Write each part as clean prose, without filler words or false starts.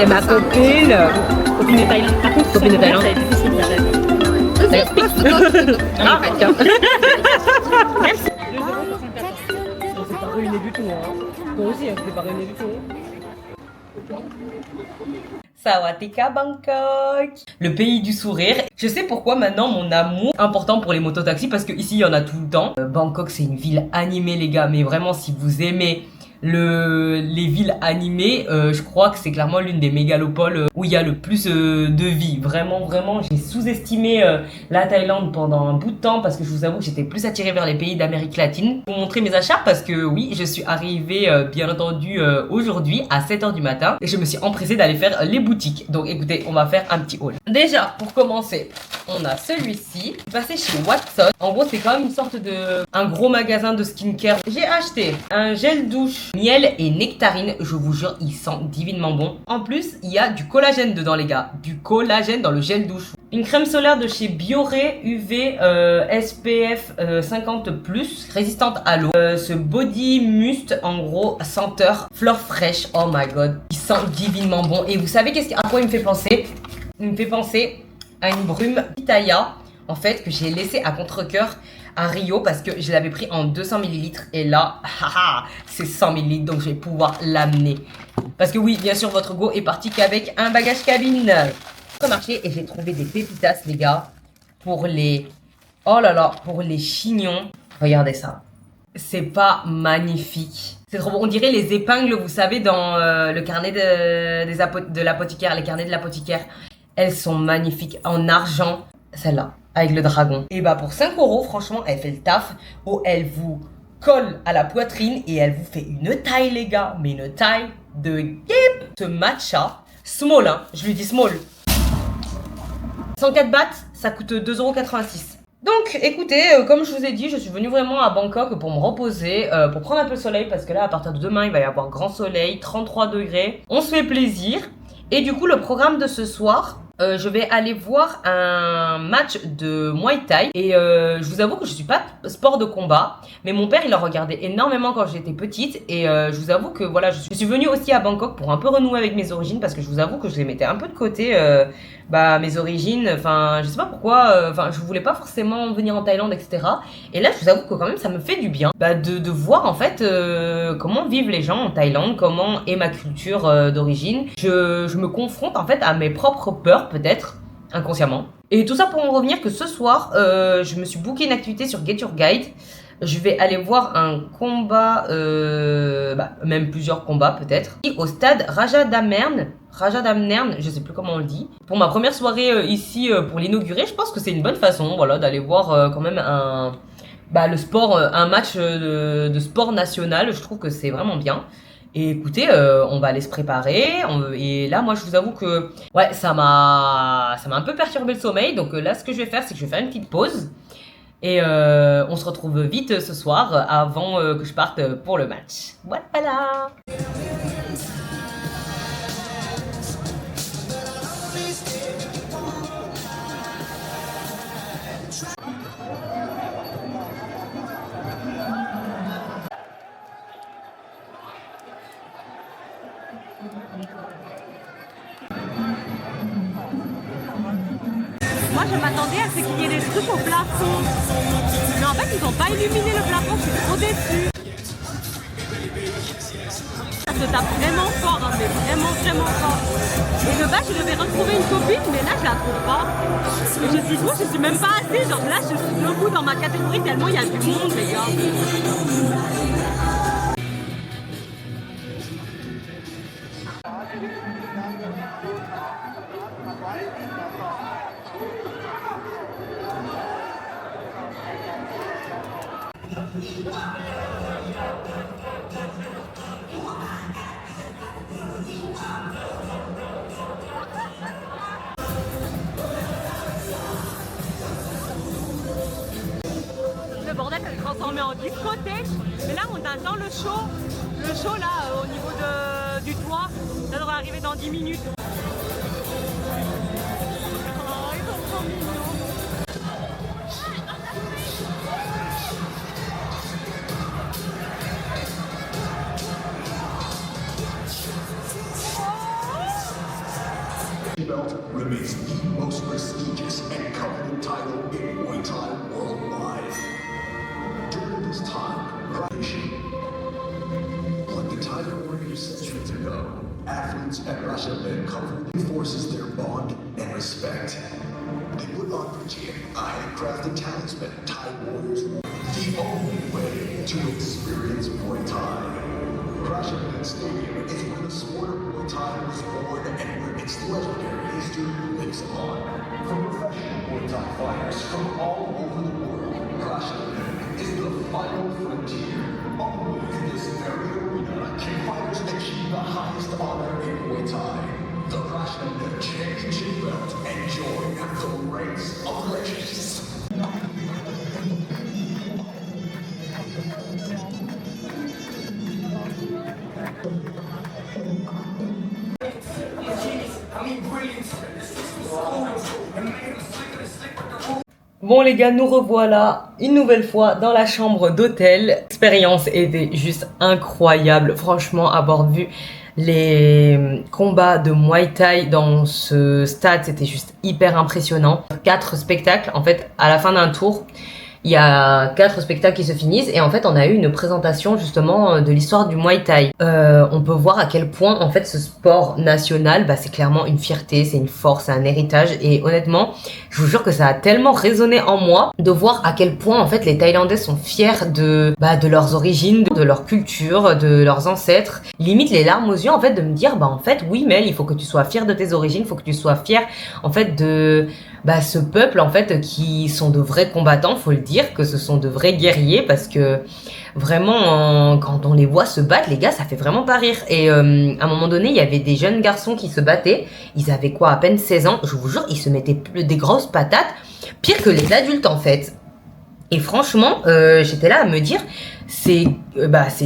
Et ma copine. Copine de Thaïlande. Par contre, Copine de Thaïlande. c'est difficile d'arrêter. Arrête. Merci. C'est pas ruiné du tout, hein. Toi aussi, c'est pas ruiné du tout. Sawatika Bangkok, le pays du sourire. Je sais pourquoi maintenant mon amour est important pour les mototaxis, parce que ici il y en a tout le temps. Bangkok c'est une ville animée les gars, mais vraiment si vous aimez les villes animées, je crois que c'est clairement l'une des mégalopoles où il y a le plus de vie. Vraiment, j'ai sous-estimé la Thaïlande pendant un bout de temps parce que je vous avoue que j'étais plus attirée vers les pays d'Amérique latine. Je vais vous montrer mes achats parce que oui, je suis arrivée bien entendu aujourd'hui à 7h du matin et je me suis empressée d'aller faire les boutiques. Donc écoutez, on va faire un petit haul. Déjà, pour commencer, on a celui-ci. Je suis passée chez Watson. En gros, c'est quand même une sorte de... un gros magasin de skincare. J'ai acheté un gel douche miel et nectarine. Je vous jure, il sent divinement bon. En plus, il y a du collagène dedans, les gars. Du collagène dans le gel douche. Une crème solaire de chez Bioré UV SPF 50+, résistante à l'eau. Ce body must, en gros, senteur fleur fraîche. Oh my god. Il sent divinement bon. Et vous savez à quoi il me fait penser? Il me fait penser à une brume Pitaya, en fait, que j'ai laissé à contre-cœur à Rio parce que je l'avais pris en 200 ml et là, c'est 100 ml, donc je vais pouvoir l'amener. Parce que oui, bien sûr, votre go est parti qu'avec un bagage cabine. J'ai marché et j'ai trouvé des pépitas, les gars, pour les... oh là là, pour les chignons. Regardez ça. C'est pas magnifique. C'est trop bon. On dirait les épingles, vous savez, dans le carnet de l'apothicaire, les carnets de l'apothicaire. Elles sont magnifiques en argent, celle-là, avec le dragon. Et bah pour 5 €, franchement, elle fait le taf. Oh, elle vous colle à la poitrine et elle vous fait une taille, les gars. Mais une taille de guêpe. Ce matcha, small, hein, je lui dis small. 104 bahts, ça coûte 2,86 €. Donc écoutez, comme je vous ai dit, je suis venue vraiment à Bangkok pour me reposer, pour prendre un peu le soleil, parce que là, à partir de demain, il va y avoir grand soleil, 33 degrés. On se fait plaisir. Et du coup, le programme de ce soir... je vais aller voir un match de Muay Thai et je vous avoue que je suis pas sport de combat, mais mon père il en regardait énormément quand j'étais petite et je vous avoue que voilà, je suis venue aussi à Bangkok pour un peu renouer avec mes origines parce que je vous avoue que je les mettais un peu de côté, mes origines, enfin je sais pas pourquoi, enfin je voulais pas forcément venir en Thaïlande, etc. Et là je vous avoue que quand même ça me fait du bien de voir en fait comment vivent les gens en Thaïlande, comment est ma culture d'origine. Je me confronte en fait à mes propres peurs, peut-être, inconsciemment. Et tout ça pour en revenir que ce soir, je me suis booké une activité sur Get Your Guide. Je vais aller voir un combat, même plusieurs combats peut-être, au stade Raja Damnern, je sais plus comment on le dit. Pour ma première soirée ici, pour l'inaugurer, je pense que c'est une bonne façon, voilà, d'aller voir quand même le sport, un match de sport national. Je trouve que c'est vraiment bien. Et écoutez, on va aller se préparer. Et là, moi, je vous avoue que ouais, ça m'a un peu perturbé le sommeil. Donc là, ce que je vais faire, c'est que je vais faire une petite pause. Et on se retrouve vite ce soir avant que je parte pour le match. Voilà. Moi, je m'attendais à ce qu'il y ait des trucs au plafond. Mais en fait, ils n'ont pas illuminé le plafond, je suis trop déçue. Ça se tape vraiment fort, hein, mais vraiment fort. Et de base, je devais retrouver une copine, mais là, je la trouve pas. Et je suis je suis même pas assise. Genre là, je suis debout dans ma catégorie tellement il y a du monde, les gars. Le bordel s'est transformé en discothèque, mais là on attend le show là au niveau du toit, ça devrait arriver dans 10 minutes. Oh, ils sont trop mignons. belt remains the most prestigious and coveted title in Muay Thai worldwide. During this time, like the Tiger Warriors centuries ago, athletes at Rasha comfortably forces their bond and respect. They put on for Jin a handcrafted talisman Thai warriors wore. The only way to experience Muay Thai. Rasha Stadium is where the sport of Muay Thai was born and where its legendary history lives on. From professional Muay Thai fighters from all over the world, Rasha is the final frontier. Only in this very arena can fighters achieve the highest honor in Muay Thai, the Rasha Championship belt, and join the ranks of legends. Bon les gars, nous revoilà une nouvelle fois dans la chambre d'hôtel. L'expérience était juste incroyable. Franchement, avoir vu les combats de Muay Thai dans ce stade, c'était juste hyper impressionnant. 4 spectacles, en fait, à la fin d'un tour, il y a 4 spectacles qui se finissent et en fait on a eu une présentation justement de l'histoire du Muay Thai. On peut voir à quel point en fait ce sport national, c'est clairement une fierté, c'est une force, c'est un héritage et honnêtement, je vous jure que ça a tellement résonné en moi de voir à quel point en fait les Thaïlandais sont fiers de leurs origines, de leur culture, de leurs ancêtres. Limite les larmes aux yeux en fait de me dire en fait oui Mel, il faut que tu sois fier de tes origines, il faut que tu sois fier en fait de ce peuple en fait qui sont de vrais combattants, faut le dire, que ce sont de vrais guerriers parce que vraiment quand on les voit se battre les gars ça fait vraiment pas rire et à un moment donné il y avait des jeunes garçons qui se battaient, ils avaient quoi à peine 16 ans, je vous jure ils se mettaient des grosses patates, pire que les adultes en fait. Et franchement j'étais là à me dire ces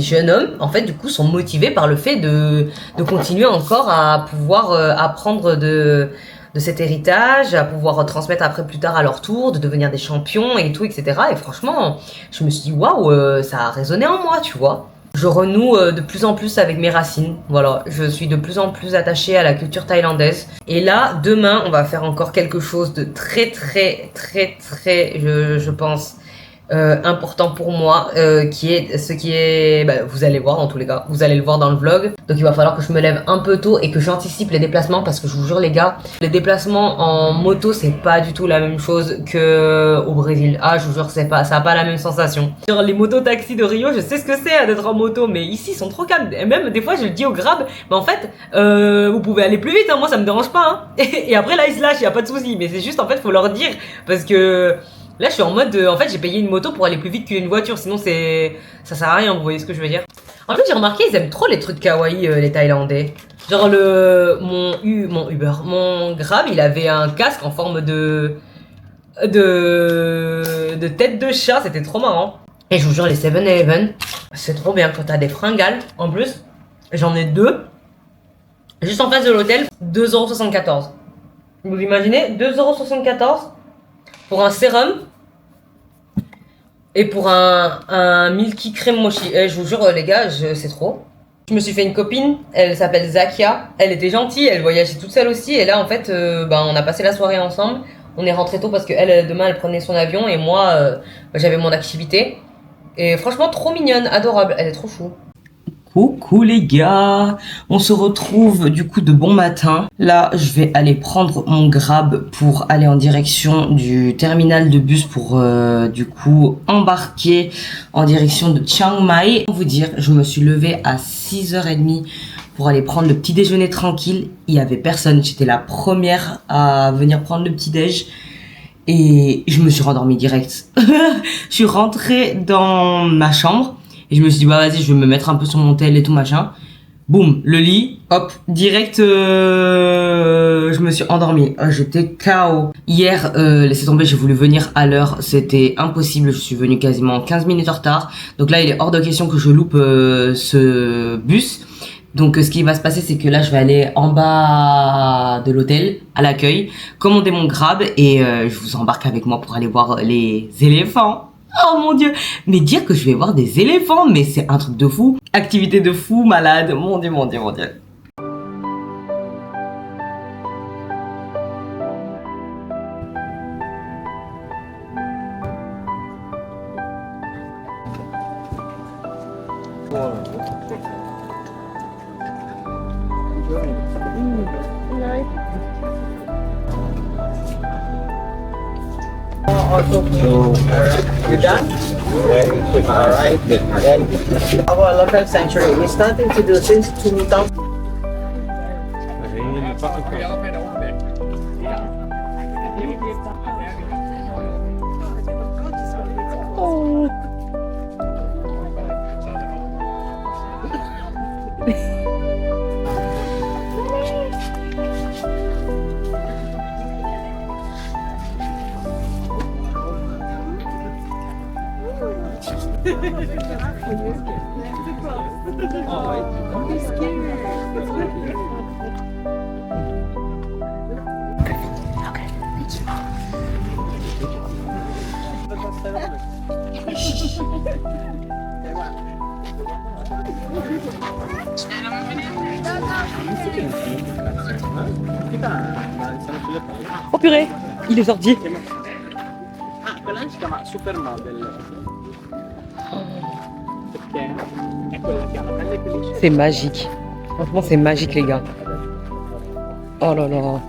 jeunes hommes en fait du coup sont motivés par le fait de continuer encore à pouvoir apprendre de cet héritage, à pouvoir transmettre après plus tard à leur tour, de devenir des champions et tout, etc. Et franchement, je me suis dit, waouh, ça a résonné en moi, tu vois. Je renoue de plus en plus avec mes racines, voilà. Je suis de plus en plus attachée à la culture thaïlandaise. Et là, demain, on va faire encore quelque chose de très, je pense, important pour moi, qui est vous allez voir dans tous les cas, vous allez le voir dans le vlog. Donc il va falloir que je me lève un peu tôt et que j'anticipe les déplacements parce que je vous jure les gars, les déplacements en moto c'est pas du tout la même chose que au Brésil. Ah je vous jure ça a pas la même sensation. Sur les motos-taxis de Rio, je sais ce que c'est d'être en moto, mais ici ils sont trop calmes. Et même des fois je le dis au Grab, mais en fait vous pouvez aller plus vite, moi ça me dérange pas. Et après là ils se lâchent, y a pas de souci, mais c'est juste en fait faut leur dire parce que là, je suis en mode, en fait, j'ai payé une moto pour aller plus vite qu'une voiture, sinon ça sert à rien, vous voyez ce que je veux dire. En plus, j'ai remarqué, ils aiment trop les trucs kawaii, les Thaïlandais. Genre mon Grab, il avait un casque en forme de tête de chat, c'était trop marrant. Et je vous jure, les 7-Eleven, c'est trop bien quand t'as des fringales. En plus, j'en ai 2, juste en face de l'hôtel, 2,74€. Vous imaginez, 2,74€ pour un sérum et pour un milky crème mochi. Je vous jure les gars, c'est trop. Je me suis fait une copine, elle s'appelle Zakia. Elle était gentille, elle voyageait toute seule aussi. Et là en fait, on a passé la soirée ensemble. On est rentré tôt parce que demain elle prenait son avion et moi j'avais mon activité. Et franchement trop mignonne, adorable, elle est trop chou. Coucou les gars, on se retrouve du coup de bon matin. Là, je vais aller prendre mon Grab pour aller en direction du terminal de bus pour du coup embarquer en direction de Chiang Mai. Pour vous dire, je me suis levée à 6h30 pour aller prendre le petit déjeuner tranquille. Il y avait personne, j'étais la première à venir prendre le petit déj. Et je me suis rendormie direct. Je suis rentrée dans ma chambre. Et je me suis dit, vas-y, je vais me mettre un peu sur mon tel et tout machin. Boum, le lit, hop, direct, je me suis endormie. J'étais KO. Hier, laissez tomber, j'ai voulu venir à l'heure. C'était impossible, je suis venue quasiment 15 minutes en retard. Donc là, il est hors de question que je loupe ce bus. Donc ce qui va se passer, c'est que là, je vais aller en bas de l'hôtel, à l'accueil, commander mon Grab et je vous embarque avec moi pour aller voir les éléphants. Oh mon dieu, mais dire que je vais voir des éléphants, mais c'est un truc de fou. Activité de fou, malade, mon dieu, mon dieu, mon dieu. So, you're done? Alright. Then, our local sanctuary is starting to do since 2000. Oh purée, il est sorti. Quella si chiama Supermodel. Perché è quella che ha la pelle più liscia. C'est magique. Franchement, c'est magique, les gars. Oh là là.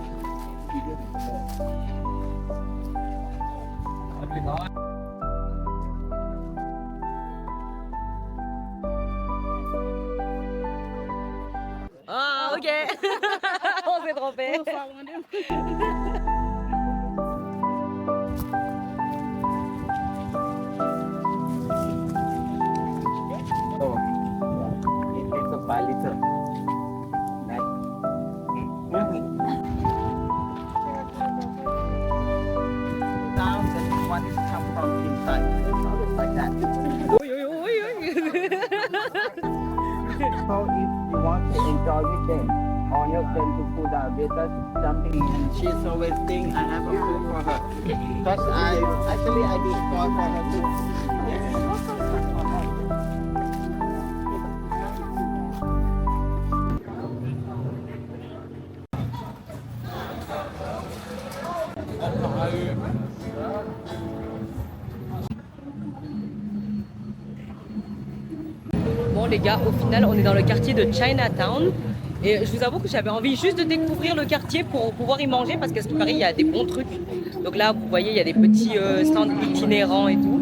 Ah, ok. On s'est trompé. Oh, it's a palito. Sounds and one is come from inside. Like that. So if you want to enjoy with them, or help them to pull out, they just jumping and she's always think I have a food for her. Because I did call for her too. Bon les gars, au final on est dans le quartier de Chinatown et je vous avoue que j'avais envie juste de découvrir le quartier pour pouvoir y manger parce qu'à ce qui paraît il y a des bons trucs. Donc là vous voyez il y a des petits stands itinérants et tout.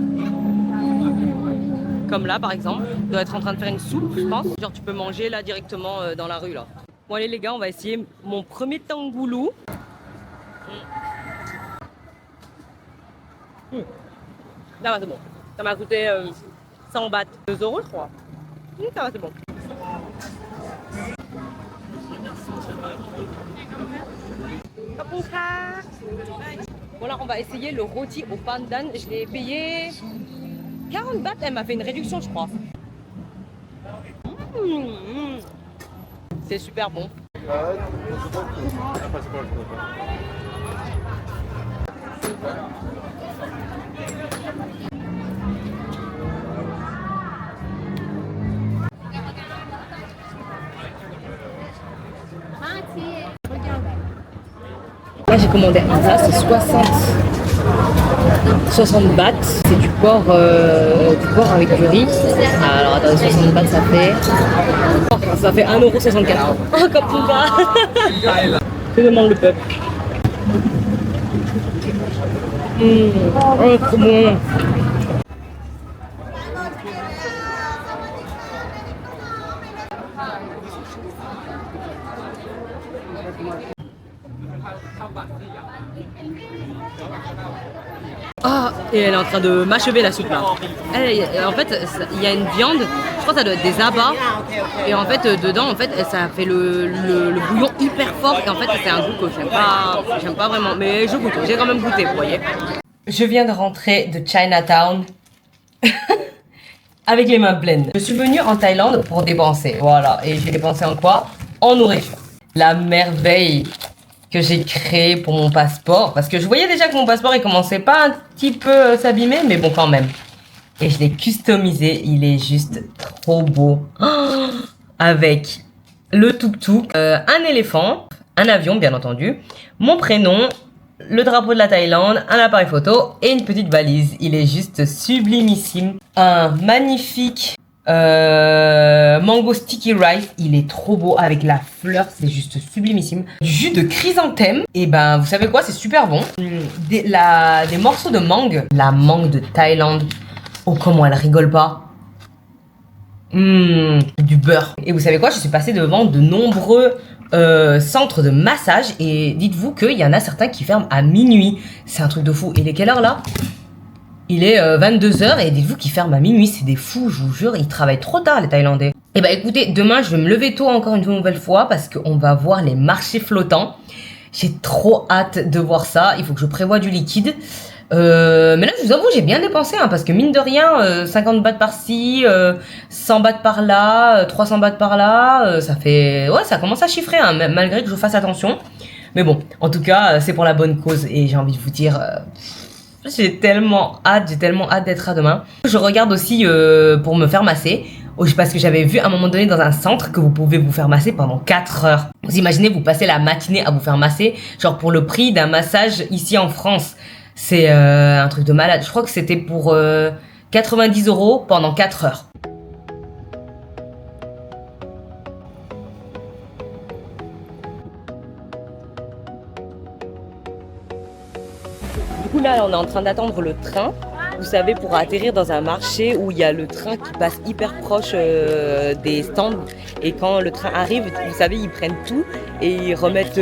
Comme là par exemple, on doit être en train de faire une soupe je pense. Genre tu peux manger là directement dans la rue là. Bon allez les gars, on va essayer mon premier tangoulou. Là c'est bon, ça m'a coûté 100 bahts, 2 € je crois. Ça va, c'est bon. Bon là on va essayer le rôti au pandan. Je l'ai payé 40 bahts, elle m'a fait une réduction je crois. C'est super bon. Là j'ai commandé un plat, c'est 60 bahts, c'est du porc avec du riz. Alors attendez, 60 bahts ça fait 1,64 €. Oh comme tout va. Que demande le peuple. Oh trop bon. Ah, et elle est en train de m'achever la soupe là. En fait, il y a une viande, je crois que ça doit être des abats. Et en fait, dedans, en fait, ça fait le bouillon hyper fort. Et en fait, c'est un goût que j'aime pas vraiment. Mais je goûte, j'ai quand même goûté, vous voyez. Je viens de rentrer de Chinatown avec les mains pleines. Je suis venue en Thaïlande pour dépenser, voilà. Et j'ai dépensé en quoi? En nourriture. La merveille que j'ai créée pour mon passeport. Parce que je voyais déjà que mon passeport, il commençait pas un petit peu s'abîmer, mais bon, quand même. Et je l'ai customisé, il est juste trop beau. Oh, avec le tuk-tuk, un éléphant, un avion, bien entendu, mon prénom, le drapeau de la Thaïlande, un appareil photo et une petite valise. Il est juste sublimissime. Un magnifique Mango sticky rice, il est trop beau avec la fleur, c'est juste sublimissime. Du jus de chrysanthème, et ben vous savez quoi, c'est super bon. Des morceaux de mangue, la mangue de Thaïlande. Oh comment elle rigole pas. Du beurre. Et vous savez quoi, je suis passée devant de nombreux centres de massage et dites-vous qu'il y en a certains qui ferment à minuit. C'est un truc de fou. Et il est quelle heure là? Il est 22h et dites-vous qu'ils ferment à minuit. C'est des fous, je vous jure, ils travaillent trop tard les Thaïlandais. Et bah écoutez, demain je vais me lever tôt encore une nouvelle fois parce qu'on va voir les marchés flottants. J'ai trop hâte de voir ça, il faut que je prévoie du liquide. Mais là je vous avoue j'ai bien dépensé parce que mine de rien 50 bahts par-ci, 100 bahts par-là, 300 bahts par-là, ça fait ouais ça commence à chiffrer malgré que je fasse attention. Mais bon en tout cas c'est pour la bonne cause et j'ai envie de vous dire j'ai tellement hâte d'être à demain. Je regarde aussi pour me faire masser parce que j'avais vu à un moment donné dans un centre que vous pouvez vous faire masser pendant 4 heures. Vous imaginez vous passez la matinée à vous faire masser genre pour le prix d'un massage ici en France. C'est un truc de malade. Je crois que c'était pour 90 € pendant 4 heures. Du coup là on est en train d'attendre le train. Vous savez pour atterrir dans un marché où il y a le train qui passe hyper proche des stands. Et quand le train arrive, vous savez ils prennent tout et ils remettent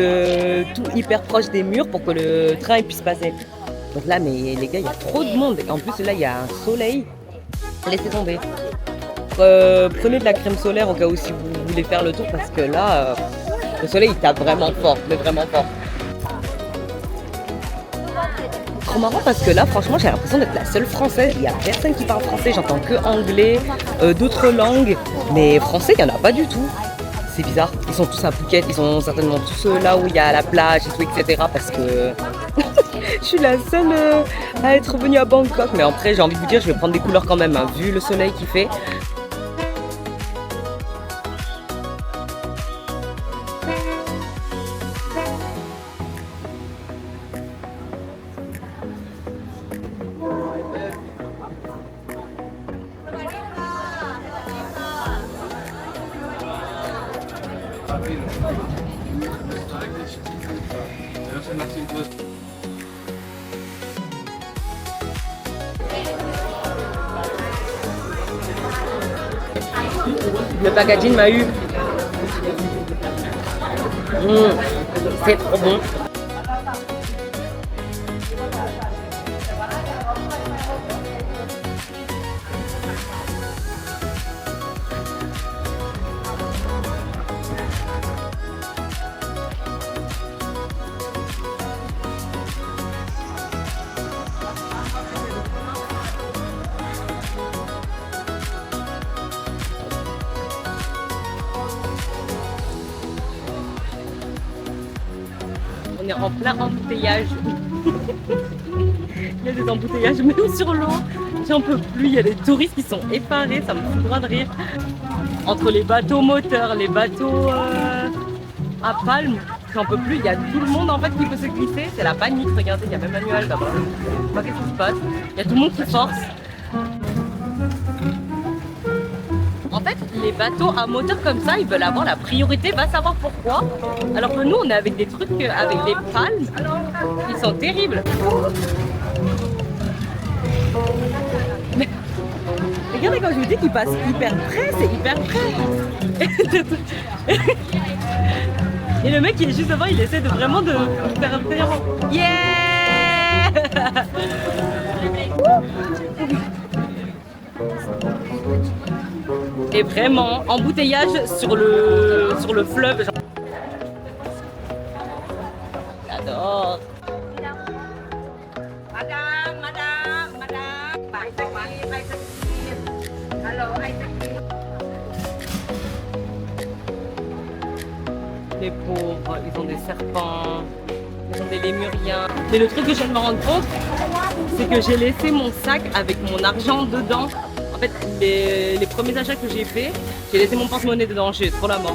tout hyper proche des murs pour que le train puisse passer. Donc là, mais les gars, il y a trop de monde. Et en plus, là, il y a un soleil. Laissez tomber. Prenez de la crème solaire au cas où si vous voulez faire le tour. Parce que là, le soleil, il tape vraiment fort. Mais vraiment fort. Trop marrant parce que là, franchement, j'ai l'impression d'être la seule française. Il n'y a personne qui parle français. J'entends que anglais, d'autres langues. Mais français, il n'y en a pas du tout. C'est bizarre. Ils sont tous à Phuket. Ils sont certainement tous là où il y a la plage et tout, etc. Parce que... je suis la seule à être venue à Bangkok. Mais après, j'ai envie de vous dire, je vais prendre des couleurs quand même, vu le soleil qu'il fait. Le packaging m'a eu. C'est trop bon. On est en plein embouteillage. Il y a des embouteillages même sur l'eau. J'en peux plus. Il y a des touristes qui sont effarés. Ça me fout droit de rire. Entre les bateaux moteurs, les bateaux à palme, j'en peux plus. Il y a tout le monde en fait qui peut se glisser. C'est la panique. Regardez, il y a même un nuage là-bas. Qu'est-ce qui se passe? Il y a tout le monde qui force. En fait, les bateaux à moteur comme ça, ils veulent avoir la priorité, va savoir pourquoi. Alors que nous, on est avec des trucs avec des palmes, ils sont terribles. Mais regardez quand je vous dis qu'ils passent hyper près, c'est hyper près. Et le mec qui est juste devant, il essaie de vraiment de faire vraiment... Yeah. Et vraiment, embouteillage sur le fleuve. J'adore. Les pauvres, ils ont des serpents, ils ont des lémuriens. Mais le truc que je viens de me rendre compte, c'est que j'ai laissé mon sac avec mon argent dedans. En fait, les premiers achats que j'ai fait, j'ai laissé mon porte-monnaie dedans, j'ai trop la mort.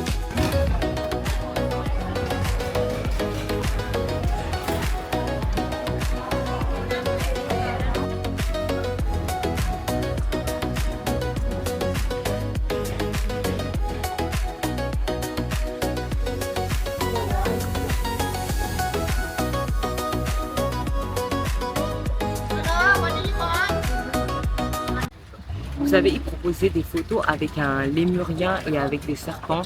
vous savez, ils proposaient des photos avec un lémurien et avec des serpents.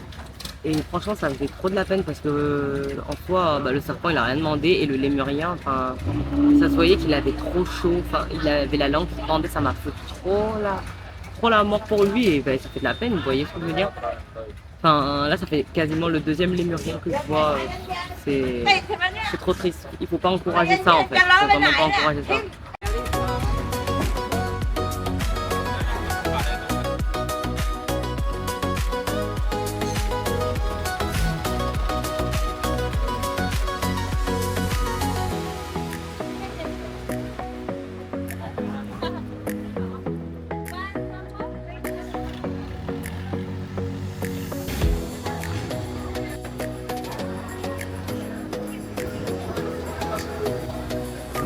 Et franchement, ça me faisait trop de la peine parce que, en soi, le serpent, il a rien demandé. Et le lémurien, enfin, ça se voyait qu'il avait trop chaud. Enfin, il avait la langue qui pendait, ça m'a fait trop la mort pour lui. Et ça fait de la peine, vous voyez ce que je veux dire? Enfin, là, ça fait quasiment le deuxième lémurien que je vois. C'est trop triste. Il faut pas encourager ça, en fait. Il faut vraiment pas encourager ça.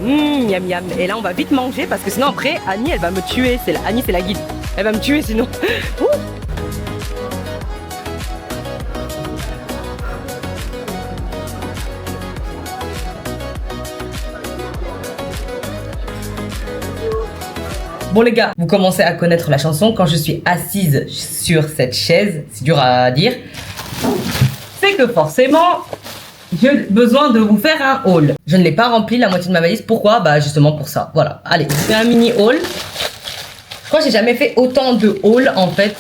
Miam miam. Et là on va vite manger parce que sinon après Annie elle va me tuer. Annie c'est la guide. Elle va me tuer sinon. Bon les gars, vous commencez à connaître la chanson. Quand je suis assise sur cette chaise, c'est dur à dire, c'est que forcément j'ai besoin de vous faire un haul. Je ne l'ai pas rempli la moitié de ma valise. Pourquoi? Bah justement pour ça. Voilà. Allez, je fais un mini haul. Je crois que j'ai jamais fait autant de haul en fait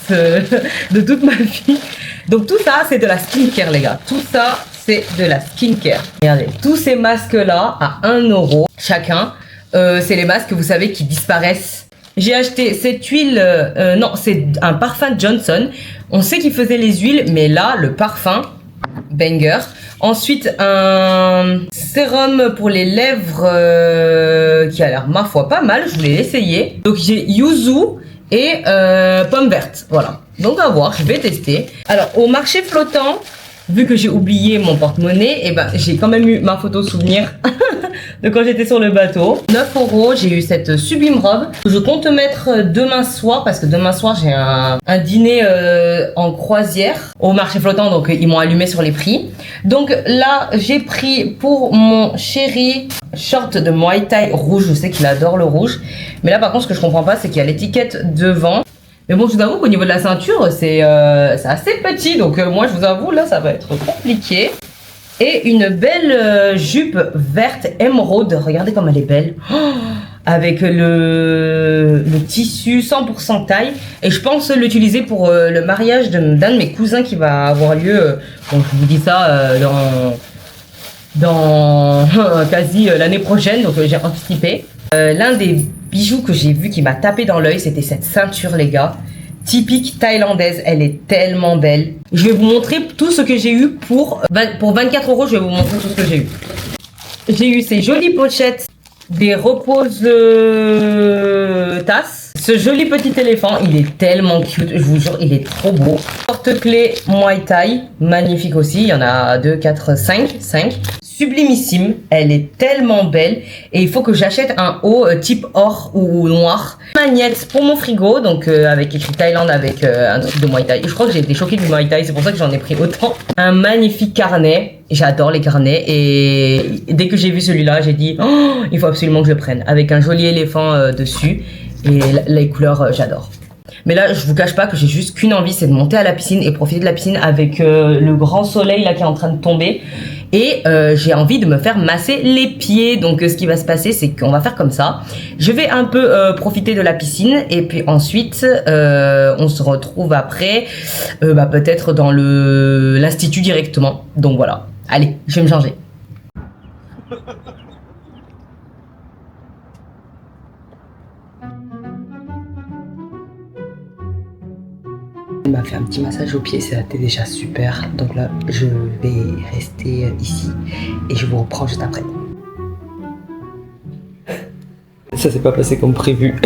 de toute ma vie. Donc tout ça c'est de la skincare les gars. Tout ça c'est de la skincare. Regardez, tous ces masques là à 1 € chacun. C'est les masques vous savez qui disparaissent. J'ai acheté cette huile, non c'est un parfum Johnson. On sait qu'il faisait les huiles mais là le parfum banger. Ensuite un sérum pour les lèvres qui a l'air ma foi pas mal, je voulais l'essayer. Donc j'ai yuzu et pomme verte, voilà. Donc à voir, je vais tester. Alors au marché flottant, vu que j'ai oublié mon porte-monnaie, et j'ai quand même eu ma photo souvenir de quand j'étais sur le bateau. 9 €, j'ai eu cette sublime robe que je compte mettre demain soir parce que demain soir j'ai un dîner en croisière au marché flottant, donc ils m'ont allumé sur les prix. Donc là j'ai pris pour mon chéri short de Muay Thai rouge, je sais qu'il adore le rouge, mais là par contre ce que je comprends pas c'est qu'il y a l'étiquette devant. Mais bon, je vous avoue qu'au niveau de la ceinture, c'est assez petit. Donc moi, je vous avoue, là, ça va être compliqué. Et une belle jupe verte émeraude. Regardez comme elle est belle. Oh, avec le tissu 100% taille. Et je pense l'utiliser pour le mariage d'un de mes cousins qui va avoir lieu. Bon, je vous dis ça dans quasi l'année prochaine. Donc j'ai anticipé. L'un des bijoux que j'ai vu qui m'a tapé dans l'œil, c'était cette ceinture les gars, typique thaïlandaise, elle est tellement belle. Je vais vous montrer tout ce que j'ai eu pour 24 €, je vais vous montrer tout ce que j'ai eu. J'ai eu ces jolies pochettes, des reposes tasses, ce joli petit éléphant, il est tellement cute, je vous jure, il est trop beau. Porte-clés Muay Thai, magnifique aussi, il y en a 2, 4, 5. Sublimissime, elle est tellement belle et il faut que j'achète un haut type or ou noir. Magnette pour mon frigo, donc avec écrit Thaïlande avec un truc de Muay Thai. Je crois que j'ai été choquée du Muay Thai, c'est pour ça que j'en ai pris autant. Un magnifique carnet, j'adore les carnets et dès que j'ai vu celui-là, j'ai dit oh, il faut absolument que je le prenne avec un joli éléphant dessus et les couleurs j'adore. Mais là, je vous cache pas que j'ai juste qu'une envie, c'est de monter à la piscine et profiter de la piscine avec le grand soleil là qui est en train de tomber. Et j'ai envie de me faire masser les pieds. Donc ce qui va se passer, c'est qu'on va faire comme ça. Je vais un peu profiter de la piscine et puis ensuite on se retrouve après peut-être dans l'institut directement. Donc voilà. Allez, je vais me changer. Il m'a fait un petit massage au pied, c'était déjà super. Donc là, je vais rester ici et je vous reprends juste après. Ça s'est pas passé comme prévu.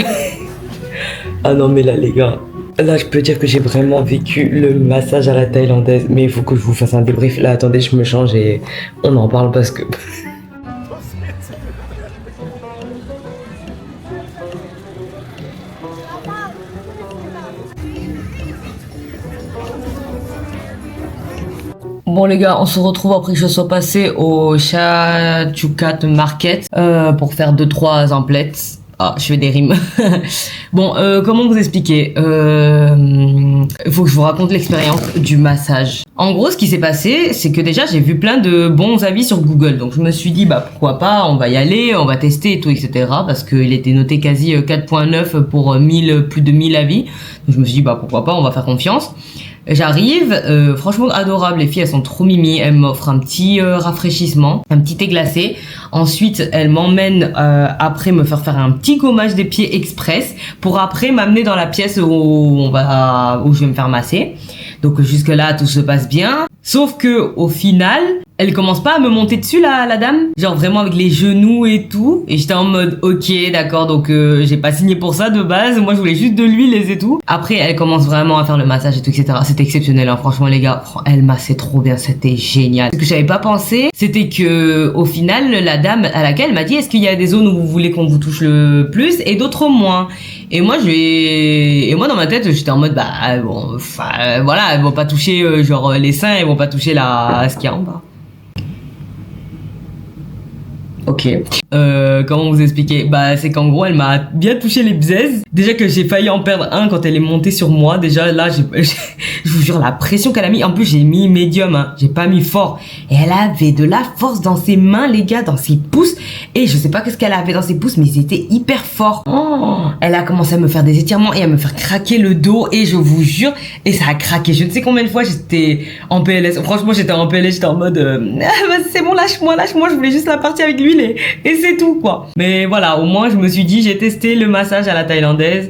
Ah non mais là les gars, là je peux dire que j'ai vraiment vécu le massage à la thaïlandaise. Mais il faut que je vous fasse un débrief. Là attendez, je me change et on en parle parce que... Bon les gars, on se retrouve après que je sois passé au Chachukat Market pour faire 2-3 emplettes. Ah, je fais des rimes. Bon, comment vous expliquer il faut que je vous raconte l'expérience du massage. En gros, ce qui s'est passé, c'est que déjà, j'ai vu plein de bons avis sur Google. Donc, je me suis dit, bah, pourquoi pas, on va y aller, on va tester et tout, etc. Parce qu'il était noté quasi 4.9 pour plus de 1000 avis. Donc, je me suis dit, bah, pourquoi pas, on va faire confiance. J'arrive, franchement adorable, les filles elles sont trop mimi, elles m'offrent un petit rafraîchissement, un petit thé glacé. Ensuite elles m'emmènent après me faire un petit gommage des pieds express pour après m'amener dans la pièce où je vais me faire masser. Donc jusque là tout se passe bien, sauf que au final elle commence pas à me monter dessus la dame, genre vraiment avec les genoux et tout, et j'étais en mode ok d'accord, donc j'ai pas signé pour ça de base, moi je voulais juste de l'huile et tout. Après elle commence vraiment à faire le massage et tout, etc. C'était exceptionnel hein. Franchement les gars, elle massait trop bien, c'était génial. Ce que j'avais pas pensé, c'était que au final la dame à laquelle elle m'a dit est-ce qu'il y a des zones où vous voulez qu'on vous touche le plus et d'autres moins. Et moi dans ma tête j'étais en mode bah bon voilà, elles vont pas toucher genre les seins, elles vont pas toucher ce qu'il y a en bas. Ok. Comment vous expliquer? Bah c'est qu'en gros elle m'a bien touché les bzaises. Déjà que j'ai failli en perdre un quand elle est montée sur moi. Déjà là je vous jure la pression qu'elle a mis. En plus j'ai mis médium hein. J'ai pas mis fort. Et elle avait de la force dans ses mains les gars, dans ses pouces. Et je sais pas qu'est-ce qu'elle avait dans ses pouces mais c'était hyper fort. Oh, elle a commencé à me faire des étirements et à me faire craquer le dos. Et je vous jure, et ça a craqué. Je ne sais combien de fois j'étais en PLS. Franchement j'étais en PLS, j'étais en mode c'est bon lâche-moi, je voulais juste la partie avec lui. Et c'est tout quoi. Mais voilà, au moins je me suis dit j'ai testé le massage à la thaïlandaise.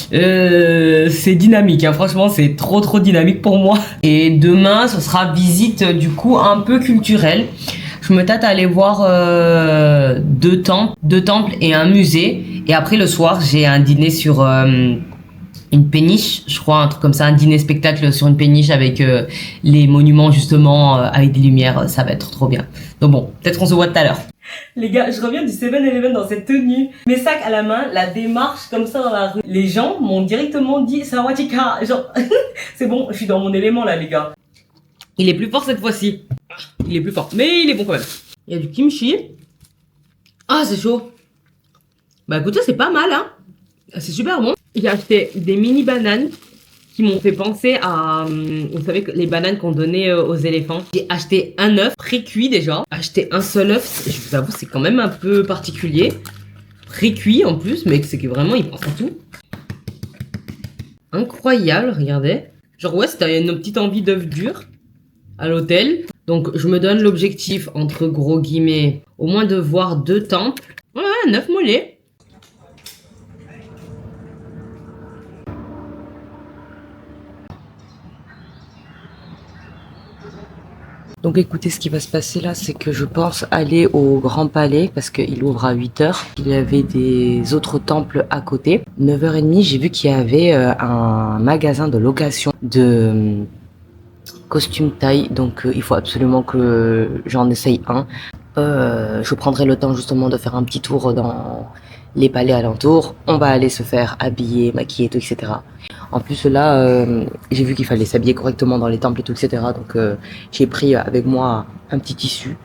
C'est dynamique hein. Franchement c'est trop dynamique pour moi. Et demain ce sera visite du coup un peu culturelle. Je me tâte à aller voir deux temples et un musée. Et après le soir j'ai un dîner sur une péniche, je crois, un truc comme ça, un dîner spectacle sur une péniche avec les monuments justement avec des lumières, ça va être trop bien. Donc bon, peut-être qu'on se voit tout à l'heure. Les gars, je reviens du 7-Eleven dans cette tenue, mes sacs à la main, la démarche comme ça dans la rue. Les gens m'ont directement dit Sawadika, genre c'est bon, je suis dans mon élément là les gars. Il est plus fort cette fois-ci. Il est plus fort, mais il est bon quand même. Il y a du kimchi. Ah c'est chaud. Bah écoutez, c'est pas mal hein. C'est super bon. J'ai acheté des mini bananes qui m'ont fait penser à, vous savez, les bananes qu'on donnait aux éléphants. J'ai acheté un œuf pré-cuit déjà. Acheter un seul œuf, je vous avoue, c'est quand même un peu particulier. Pré-cuit en plus, mais c'est que vraiment, il pense à tout. Incroyable, regardez. Genre ouais, c'était une petite envie d'œuf dur à l'hôtel. Donc je me donne l'objectif, entre gros guillemets, au moins de voir 2 temples. Ouais, 9 mollets. Donc écoutez, ce qui va se passer là, c'est que je pense aller au Grand Palais parce qu'il ouvre à 8h. Il y avait des autres temples à côté. 9h30, j'ai vu qu'il y avait un magasin de location de costumes thaï. Donc il faut absolument que j'en essaye un. Je prendrai le temps justement de faire un petit tour dans les palais alentours. On va aller se faire habiller, maquiller, tout, etc. En plus là, j'ai vu qu'il fallait s'habiller correctement dans les temples et tout, etc. Donc j'ai pris avec moi un petit tissu.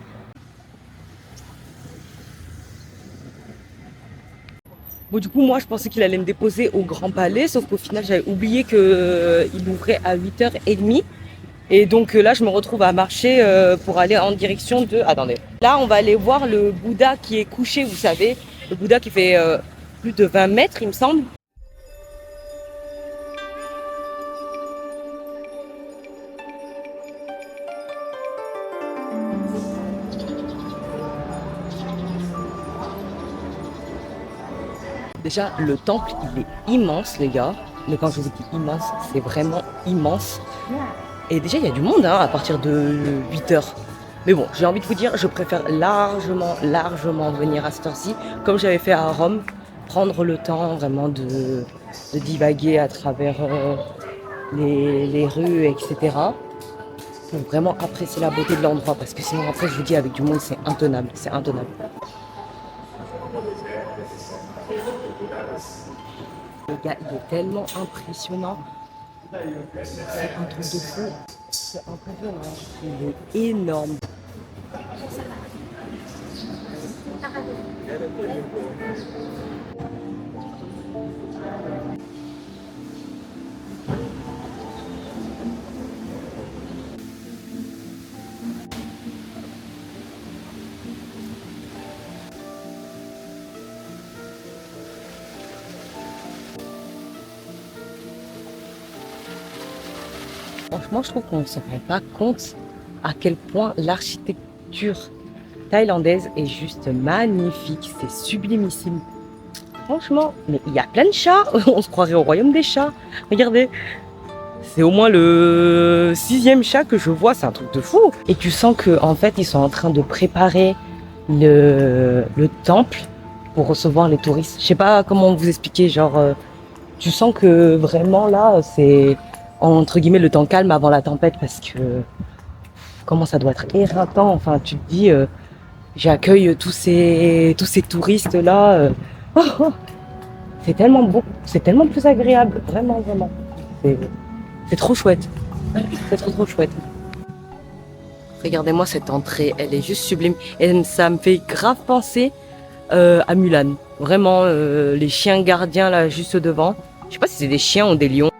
Bon du coup moi je pensais qu'il allait me déposer au Grand Palais, sauf qu'au final j'avais oublié qu'il ouvrait à 8h30. Et donc là je me retrouve à marcher pour aller en direction de... Attendez. Là on va aller voir le Bouddha qui est couché, vous savez. Le Bouddha qui fait plus de 20 mètres il me semble. Déjà, le temple, il est immense, les gars. Mais quand je vous dis immense, c'est vraiment immense. Et déjà, il y a du monde hein, à partir de 8h. Mais bon, j'ai envie de vous dire, je préfère largement venir à cette heure-ci, comme j'avais fait à Rome. Prendre le temps vraiment de divaguer à travers les rues, etc. Pour vraiment apprécier la beauté de l'endroit. Parce que sinon, après, je vous dis, avec du monde, c'est intenable. C'est intenable. Le gars, il est tellement impressionnant. C'est un truc de fou. C'est impressionnant. Il est énorme. Franchement, je trouve qu'on ne se rend pas compte à quel point l'architecture thaïlandaise est juste magnifique. C'est sublimissime. Franchement, mais il y a plein de chats. On se croirait au royaume des chats. Regardez. C'est au moins le 6e chat que je vois. C'est un truc de fou. Et tu sens qu'en fait, ils sont en train de préparer le temple pour recevoir les touristes. Je sais pas comment vous expliquer. Genre, tu sens que vraiment là, c'est entre guillemets le temps calme avant la tempête parce que comment ça doit être éreintant. Enfin, tu te dis, j'accueille tous ces touristes là. C'est tellement beau, c'est tellement plus agréable, vraiment, vraiment. C'est trop chouette. C'est trop chouette. Regardez-moi cette entrée, elle est juste sublime. Et ça me fait grave penser à Mulan. Vraiment, les chiens gardiens là juste devant. Je sais pas si c'est des chiens ou des lions.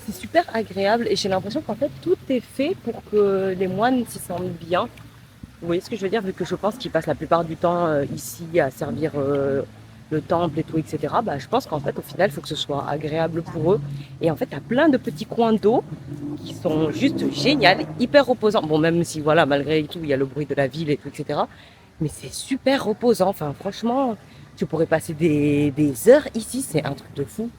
C'est super agréable et j'ai l'impression qu'en fait tout est fait pour que les moines s'y sentent bien. Vous voyez ce que je veux dire, vu que je pense qu'ils passent la plupart du temps ici à servir le temple et tout, etc. Bah, je pense qu'en fait au final il faut que ce soit agréable pour eux. Et en fait il y a plein de petits coins d'eau qui sont juste géniaux, hyper reposants. Bon, même si voilà, malgré tout il y a le bruit de la ville et tout, etc. Mais c'est super reposant. Enfin franchement, tu pourrais passer des heures ici, c'est un truc de fou.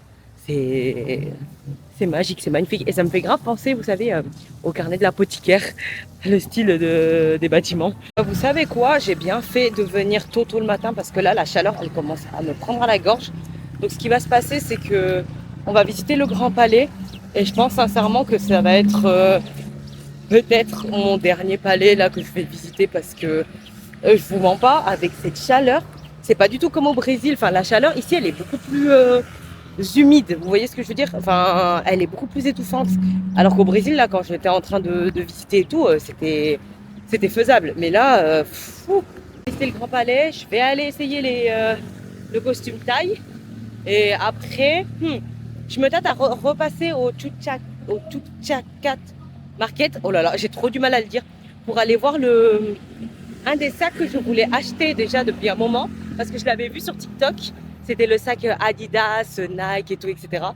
C'est magique, c'est magnifique. Et ça me fait grave penser, vous savez, au carnet de l'apothicaire, le style des bâtiments. Vous savez quoi? J'ai bien fait de venir tôt le matin parce que là, la chaleur, elle commence à me prendre à la gorge. Donc ce qui va se passer, c'est que on va visiter le Grand Palais. Et je pense sincèrement que ça va être peut-être mon dernier palais là que je vais visiter parce que je vous mens pas, avec cette chaleur, c'est pas du tout comme au Brésil. Enfin, la chaleur ici, elle est beaucoup plus humide, vous voyez ce que je veux dire? Enfin, elle est beaucoup plus étouffante. Alors qu'au Brésil, là, quand j'étais en train de visiter et tout, c'était faisable. Mais là, visiter le Grand Palais, je vais aller essayer le costume thaï. Et après, je me tâte à repasser au Chutchakat Market. Oh là là, j'ai trop du mal à le dire. Pour aller voir un des sacs que je voulais acheter déjà depuis un moment, parce que je l'avais vu sur TikTok. C'était le sac Adidas, Nike et tout, etc.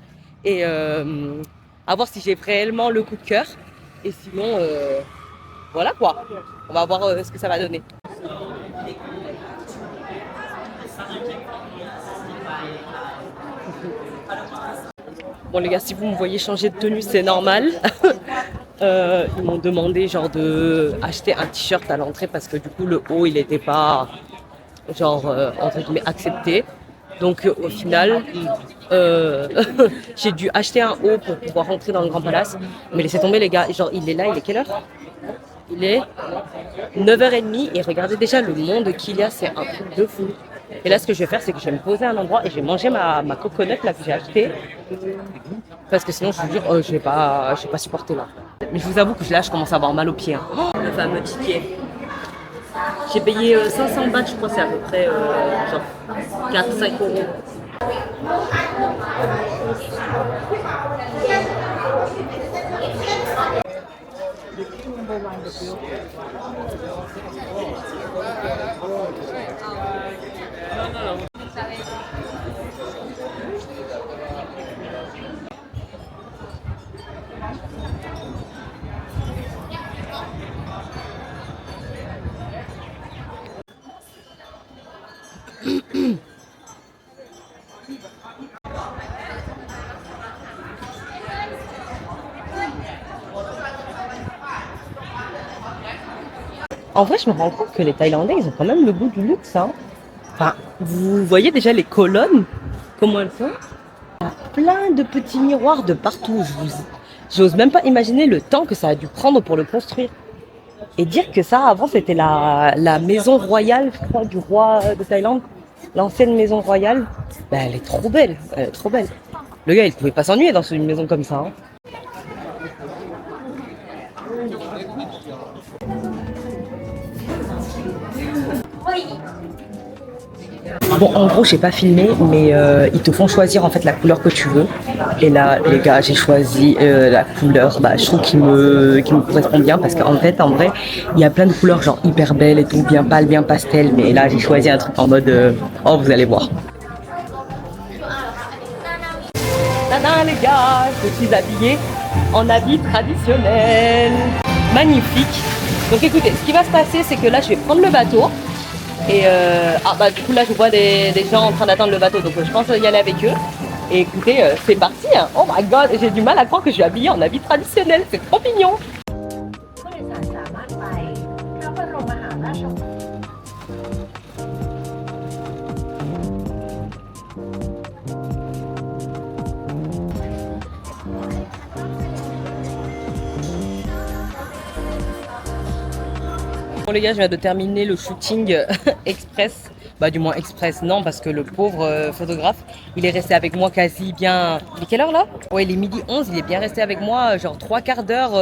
Et à voir si j'ai réellement le coup de cœur. Et sinon, voilà quoi. On va voir ce que ça va donner. Bon les gars, si vous me voyez changer de tenue, c'est normal. Ils m'ont demandé genre de acheter un t-shirt à l'entrée parce que du coup le haut il n'était pas genre entre guillemets accepté. Donc au final, j'ai dû acheter un haut pour pouvoir rentrer dans le Grand Palace. Mais laissez tomber les gars, genre il est là, il est quelle heure? Il est 9h30 et regardez déjà le monde qu'il y a, c'est un truc de fou. Et là ce que je vais faire, c'est que je vais me poser à un endroit et je vais manger ma coconut là que j'ai achetée. Parce que sinon je vous jure, je vais pas supporter là. Mais je vous avoue que là je commence à avoir mal aux pieds. Hein. Oh, le fameux ticket. J'ai payé 500 bahts, je crois, c'est à peu près genre 4-5 euros. En vrai, je me rends compte que les Thaïlandais, ils ont quand même le goût du luxe. Hein. Enfin, vous voyez déjà les colonnes, comment elles sont? Il y a plein de petits miroirs de partout. J'ose même pas imaginer le temps que ça a dû prendre pour le construire. Et dire que ça, avant, c'était la maison royale, je crois, du roi de Thaïlande. L'ancienne maison royale. Ben, elle est trop belle. Elle est trop belle. Le gars, il pouvait pas s'ennuyer dans une maison comme ça. Hein. Bon, en gros, j'ai pas filmé, mais ils te font choisir en fait la couleur que tu veux. Et là, les gars, j'ai choisi la couleur. Bah, je trouve qu'il me correspond bien parce qu'en fait, en vrai, il y a plein de couleurs genre hyper belles et tout, bien pâle, bien pastel. Mais là, j'ai choisi un truc en mode, oh, vous allez voir. Tada les gars, je suis habillée en habit traditionnel. Magnifique. Donc écoutez, ce qui va se passer, c'est que là, je vais prendre le bateau. Et du coup là je vois des gens en train d'attendre le bateau, donc je pense y aller avec eux. Et écoutez, c'est parti hein. Oh my god, j'ai du mal à croire que je suis habillée en habit traditionnel, c'est trop mignon. Bon les gars, je viens de terminer le shooting express. Bah du moins express, non, parce que le pauvre photographe, il est resté avec moi quasi bien... Il est quelle heure là? Ouais, il est 12h11, il est bien resté avec moi genre 3/4 d'heure,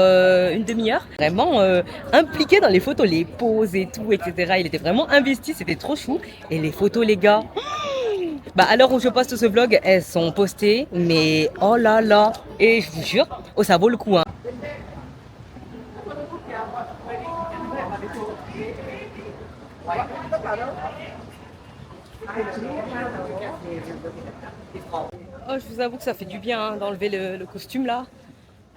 une demi-heure. Vraiment impliqué dans les photos, les poses et tout, etc. Il était vraiment investi, c'était trop chou. Et les photos les gars, bah à l'heure où je poste ce vlog, elles sont postées, mais oh là là. Et je vous jure, oh ça vaut le coup hein. Oh, je vous avoue que ça fait du bien hein, d'enlever le costume là.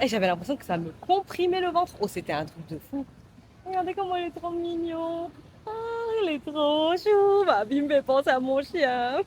Et j'avais l'impression que ça me comprimait le ventre. Oh, c'était un truc de fou. Regardez comment il est trop mignon. Oh, il est trop chou. Bah, bim, me pense à mon chien.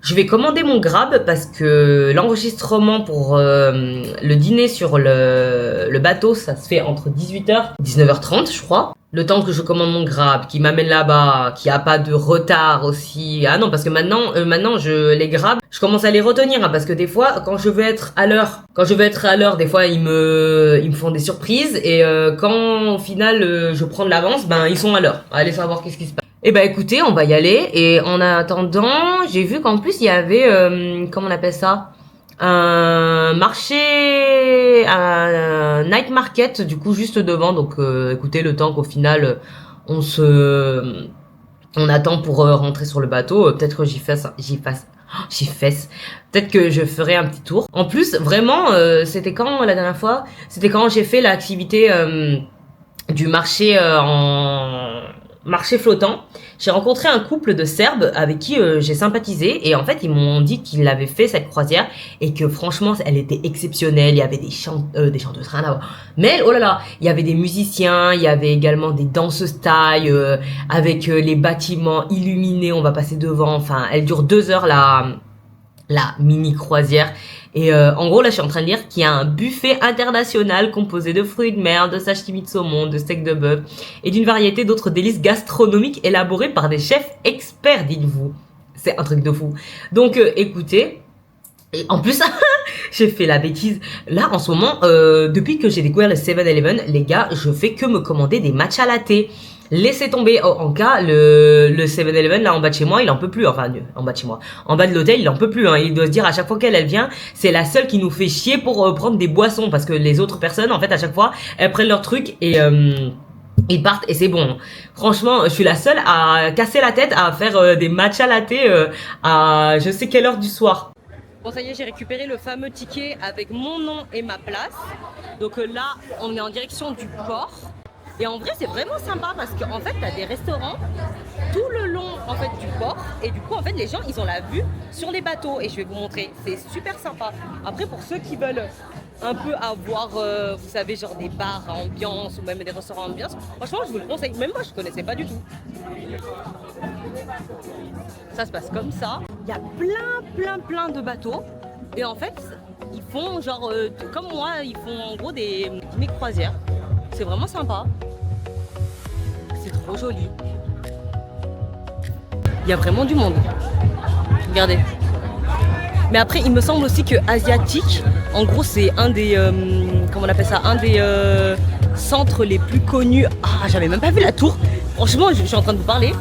Je vais commander mon Grab parce que l'enregistrement pour le dîner sur le bateau, ça se fait entre 18h et 19h30, je crois. Le temps que je commande mon Grab, qui m'amène là-bas, qu'il n'y a pas de retard aussi. Ah non, parce que maintenant, les Grab, je commence à les retenir, hein, parce que des fois, quand je veux être à l'heure, des fois, ils me font des surprises, et quand au final, je prends de l'avance, ben, ils sont à l'heure. Allez savoir qu'est-ce qui se passe. Eh ben écoutez, on va y aller, et en attendant, j'ai vu qu'en plus, il y avait, comment on appelle ça? Un marché, un night market du coup juste devant, donc écoutez, le temps qu'au final on attend pour rentrer sur le bateau, peut-être que j'y fasse, peut-être que je ferai un petit tour. En plus vraiment c'était quand la dernière fois, c'était quand j'ai fait l'activité du marché en marché flottant. J'ai rencontré un couple de Serbes avec qui j'ai sympathisé, et en fait ils m'ont dit qu'ils avaient fait cette croisière et que franchement elle était exceptionnelle. Il y avait des chanteuses, rien à voir, mais oh là là, il y avait des musiciens, il y avait également des danseuses thaï avec les bâtiments illuminés, on va passer devant, enfin elle dure 2 heures la mini croisière. Et en gros là je suis en train de lire qu'il y a un buffet international composé de fruits de mer, de sashimi de saumon, de steak de bœuf et d'une variété d'autres délices gastronomiques élaborés par des chefs experts, dites-vous. C'est un truc de fou. Donc écoutez, et en plus j'ai fait la bêtise. Là en ce moment, depuis que j'ai découvert le 7-Eleven, les gars, je fais que me commander des matcha latte. Laissez tomber. En cas, le 7-Eleven là en bas de chez moi, il en peut plus. Enfin, en bas de chez moi, en bas de l'hôtel, il en peut plus. Hein. Il doit se dire à chaque fois qu'elle vient, c'est la seule qui nous fait chier pour prendre des boissons, parce que les autres personnes, en fait, à chaque fois, elles prennent leur truc et ils partent et c'est bon. Franchement, je suis la seule à casser la tête à faire des matcha latte à je sais quelle heure du soir. Bon ça y est, j'ai récupéré le fameux ticket avec mon nom et ma place. Donc là, on est en direction du port. Et en vrai, c'est vraiment sympa parce qu'en fait, t'as des restaurants tout le long en fait du port. Et du coup, en fait, les gens, ils ont la vue sur les bateaux. Et je vais vous montrer, c'est super sympa. Après, pour ceux qui veulent un peu avoir, vous savez, genre des bars à ambiance ou même des restaurants à ambiance, franchement, je vous le conseille. Même moi, je connaissais pas du tout. Ça se passe comme ça. Il y a plein de bateaux. Et en fait, ils font genre, comme moi, ils font en gros des croisières. C'est vraiment sympa. C'est trop joli. Il y a vraiment du monde. Regardez. Mais après, il me semble aussi que asiatique, en gros, c'est un des, comment on appelle ça, un des centres les plus connus. Ah, j'avais même pas vu la tour. Franchement, je suis en train de vous parler.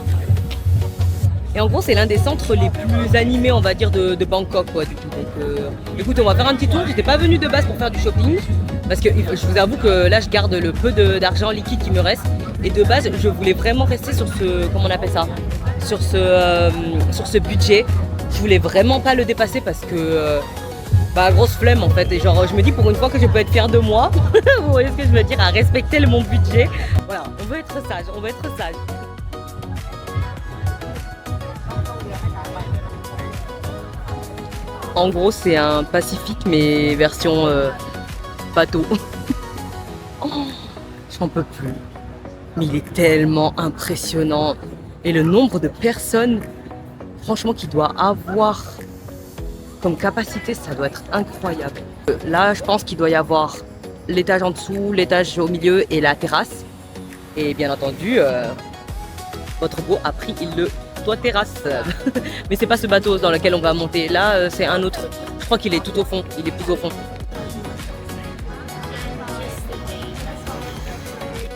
Et en gros, c'est l'un des centres les plus animés, on va dire, de Bangkok, quoi, du coup. Donc, écoute, on va faire un petit tour. J'étais pas venue de base pour faire du shopping, parce que je vous avoue que là, je garde le peu d'argent liquide qui me reste. Et de base, je voulais vraiment rester sur ce, comment on appelle ça, sur ce budget. Je voulais vraiment pas le dépasser parce que, bah, grosse flemme en fait. Et genre, je me dis pour une fois que je peux être fière de moi, vous voyez ce que je veux dire, à respecter mon budget. Voilà, on veut être sage, on veut être sage. En gros, c'est un Pacifique, mais version bateau. Oh, j'en peux plus. Mais il est tellement impressionnant. Et le nombre de personnes, franchement, qu'il doit avoir comme capacité, ça doit être incroyable. Là, je pense qu'il doit y avoir l'étage en dessous, l'étage au milieu et la terrasse. Et bien entendu, votre beau a pris le toit terrasse. Mais c'est pas ce bateau dans lequel on va monter. Là, c'est un autre. Je crois qu'il est tout au fond. Il est plus au fond.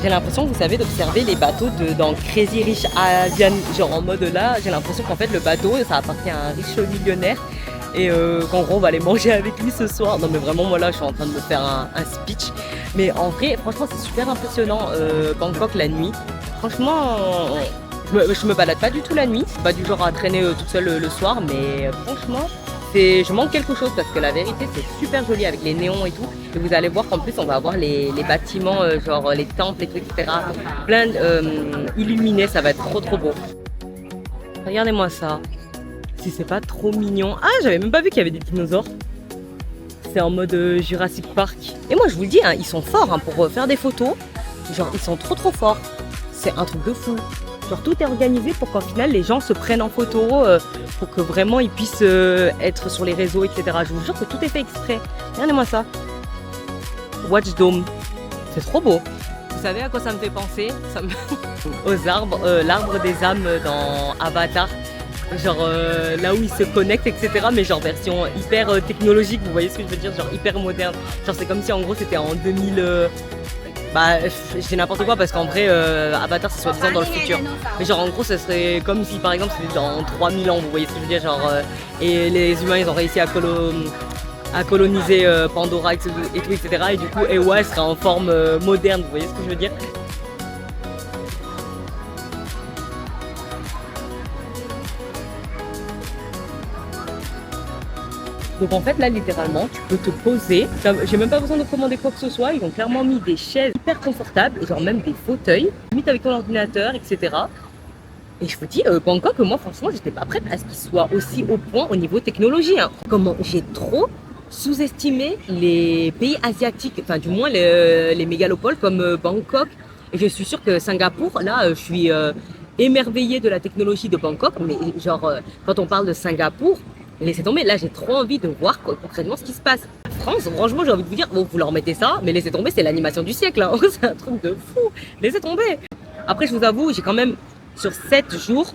J'ai l'impression, vous savez, d'observer les bateaux dans Crazy Rich Asian. Genre en mode là, j'ai l'impression qu'en fait le bateau, ça appartient à un riche millionnaire. Et qu'en gros, on va aller manger avec lui ce soir. Non mais vraiment, moi là, je suis en train de me faire un speech. Mais en vrai, franchement, c'est super impressionnant. Bangkok la nuit. Franchement, je me balade pas du tout la nuit. Je suis pas du genre à traîner toute seule le soir. Mais franchement, je manque quelque chose parce que la vérité, c'est super joli avec les néons et tout. Et vous allez voir qu'en plus, on va avoir les bâtiments, genre les temples et tout, etc. Plein illuminés, ça va être trop beau. Regardez-moi ça. Si c'est pas trop mignon. Ah, j'avais même pas vu qu'il y avait des dinosaures. C'est en mode Jurassic Park. Et moi, je vous le dis, hein, ils sont forts hein, pour faire des photos. Genre, ils sont trop forts. C'est un truc de fou. Genre, tout est organisé pour qu'en final, les gens se prennent en photo, pour que vraiment ils puissent être sur les réseaux, etc. Je vous jure que tout est fait exprès. Regardez-moi ça. Watch Dome. C'est trop beau. Vous savez à quoi ça me fait penser? Aux arbres, l'arbre des âmes dans Avatar. Genre là où ils se connectent, etc. Mais genre version hyper technologique, vous voyez ce que je veux dire? Genre hyper moderne. Genre c'est comme si en gros c'était en 2000... Bah je dis n'importe quoi parce qu'en vrai Avatar c'est soi-disant dans le futur. Mais genre en gros ça serait comme si par exemple c'était dans 3000 ans, vous voyez ce que je veux dire? Genre et les humains ils ont réussi à coloniser Pandora et tout, etc. Et du coup Ewa sera en forme moderne, vous voyez ce que je veux dire? Donc en fait là littéralement tu peux te poser, j'ai même pas besoin de commander quoi que ce soit, ils ont clairement mis des chaises hyper confortables, genre même des fauteuils, limite avec ton ordinateur, etc. Et je vous dis, Bangkok, moi franchement j'étais pas prête à ce qu'il soit aussi au point au niveau technologie. Hein. Comment j'ai trop sous-estimé les pays asiatiques, enfin du moins les mégalopoles comme Bangkok. Et je suis sûre que Singapour, là je suis émerveillée de la technologie de Bangkok, mais genre quand on parle de Singapour, laissez tomber, là j'ai trop envie de voir concrètement ce qui se passe. La France, franchement j'ai envie de vous dire, bon vous leur mettez ça, mais laissez tomber, c'est l'animation du siècle, hein. C'est un truc de fou, laissez tomber. Après je vous avoue, j'ai quand même, sur 7 jours,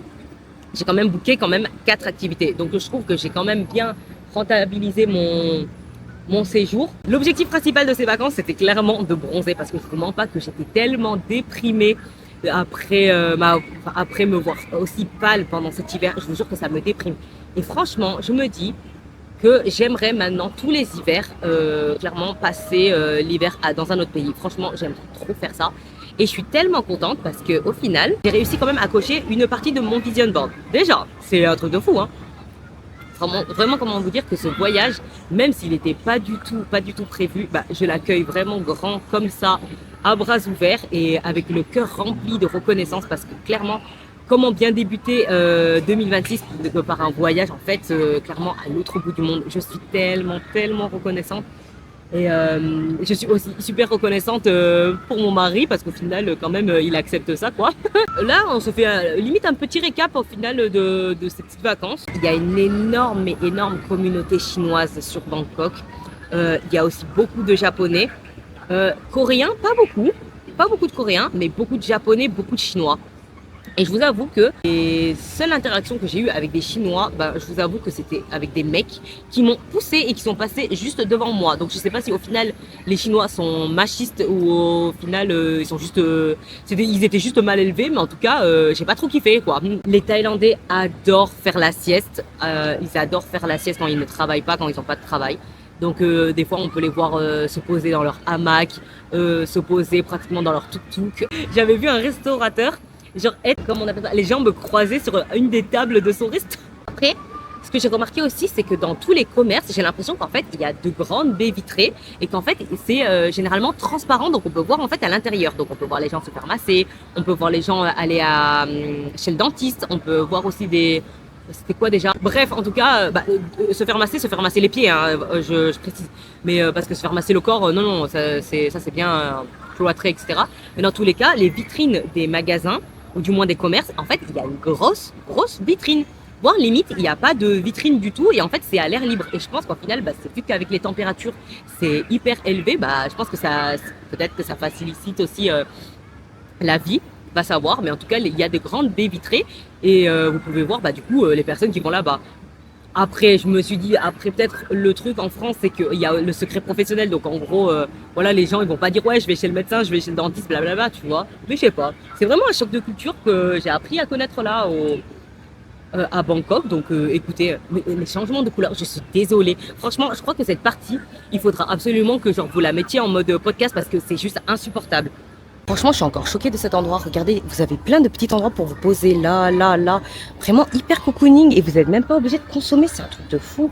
j'ai quand même booké quand même 4 activités. Donc je trouve que j'ai quand même bien rentabilisé mon séjour. L'objectif principal de ces vacances, c'était clairement de bronzer, parce que je ne vous mens pas que j'étais tellement déprimée après me voir aussi pâle pendant cet hiver. Je vous jure que ça me déprime. Et franchement, je me dis que j'aimerais maintenant tous les hivers clairement passer l'hiver dans un autre pays. Franchement, j'aimerais trop faire ça. Et je suis tellement contente parce qu'au final, j'ai réussi quand même à cocher une partie de mon vision board. Déjà, c'est un truc de fou, hein. Vraiment, comment vous dire que ce voyage, même s'il n'était pas du tout prévu, bah, je l'accueille vraiment grand comme ça, à bras ouverts et avec le cœur rempli de reconnaissance parce que clairement, comment bien débuter 2026 par un voyage en fait clairement à l'autre bout du monde. Je suis tellement reconnaissante et je suis aussi super reconnaissante pour mon mari parce qu'au final quand même il accepte ça quoi. Là on se fait limite un petit récap au final de ces petites vacances. Il y a une énorme communauté chinoise sur Bangkok. Il y a aussi beaucoup de japonais. Coréens, pas beaucoup de coréens mais beaucoup de japonais, beaucoup de chinois. Et je vous avoue que les seules interactions que j'ai eues avec des Chinois, je vous avoue que c'était avec des mecs qui m'ont poussé et qui sont passés juste devant moi. Donc je sais pas si au final les Chinois sont machistes ou au final ils sont juste, ils étaient juste mal élevés, mais en tout cas j'ai pas trop kiffé quoi. Les Thaïlandais adorent faire la sieste, ils adorent faire la sieste quand ils ne travaillent pas, quand ils n'ont pas de travail. Donc des fois on peut les voir se poser dans leur hamac, se poser pratiquement dans leur tuk-tuk. J'avais vu un restaurateur genre être, comme on appelle ça, les jambes croisées sur une des tables de son resto. Après, ce que j'ai remarqué aussi, c'est que dans tous les commerces, j'ai l'impression qu'en fait, il y a de grandes baies vitrées et qu'en fait, c'est généralement transparent, donc on peut voir en fait à l'intérieur. Donc on peut voir les gens se faire masser, on peut voir les gens aller chez le dentiste, on peut voir aussi des... C'était quoi déjà? Bref, en tout cas, se faire masser les pieds, hein, je précise. Mais parce que se faire masser le corps, non, ça c'est bien cloîtré, etc. Mais dans tous les cas, les vitrines des magasins, ou du moins des commerces, en fait, il y a une grosse vitrine. Voire limite, il n'y a pas de vitrine du tout et en fait, c'est à l'air libre. Et je pense qu'au final, c'est vu qu'avec les températures, c'est hyper élevé, je pense que ça, peut-être que ça facilite aussi la vie, pas savoir. Mais en tout cas, il y a de grandes baies vitrées et vous pouvez voir, du coup, les personnes qui vont là-bas. Après, je me suis dit, peut-être le truc en France, c'est qu'il y a le secret professionnel. Donc, en gros, voilà, les gens, ils vont pas dire, ouais, je vais chez le médecin, je vais chez le dentiste, blablabla, tu vois. Mais je sais pas. C'est vraiment un choc de culture que j'ai appris à connaître là, à Bangkok. Donc, écoutez, les changements de couleur, je suis désolée. Franchement, je crois que cette partie, il faudra absolument que vous la mettiez en mode podcast parce que c'est juste insupportable. Franchement, je suis encore choquée de cet endroit. Regardez, vous avez plein de petits endroits pour vous poser là. Vraiment hyper cocooning et vous n'êtes même pas obligé de consommer. C'est un truc de fou.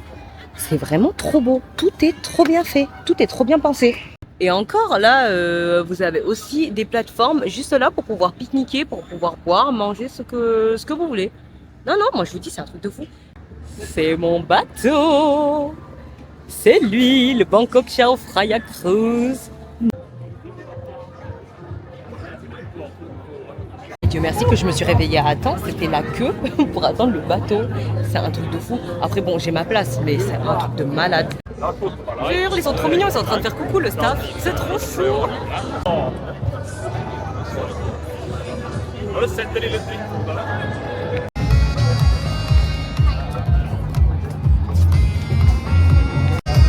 C'est vraiment trop beau. Tout est trop bien fait. Tout est trop bien pensé. Et encore là, vous avez aussi des plateformes juste là pour pouvoir pique-niquer, pour pouvoir boire, manger ce que vous voulez. Non, moi je vous dis, c'est un truc de fou. C'est mon bateau. C'est lui, le Bangkok Chao Phraya Cruise. Dieu merci que je me suis réveillée à temps, c'était la queue pour attendre le bateau. C'est un truc de fou. Après bon, j'ai ma place, mais c'est un truc de malade. Ils sont trop mignons, ils sont en train de faire coucou le staff. C'est trop chou.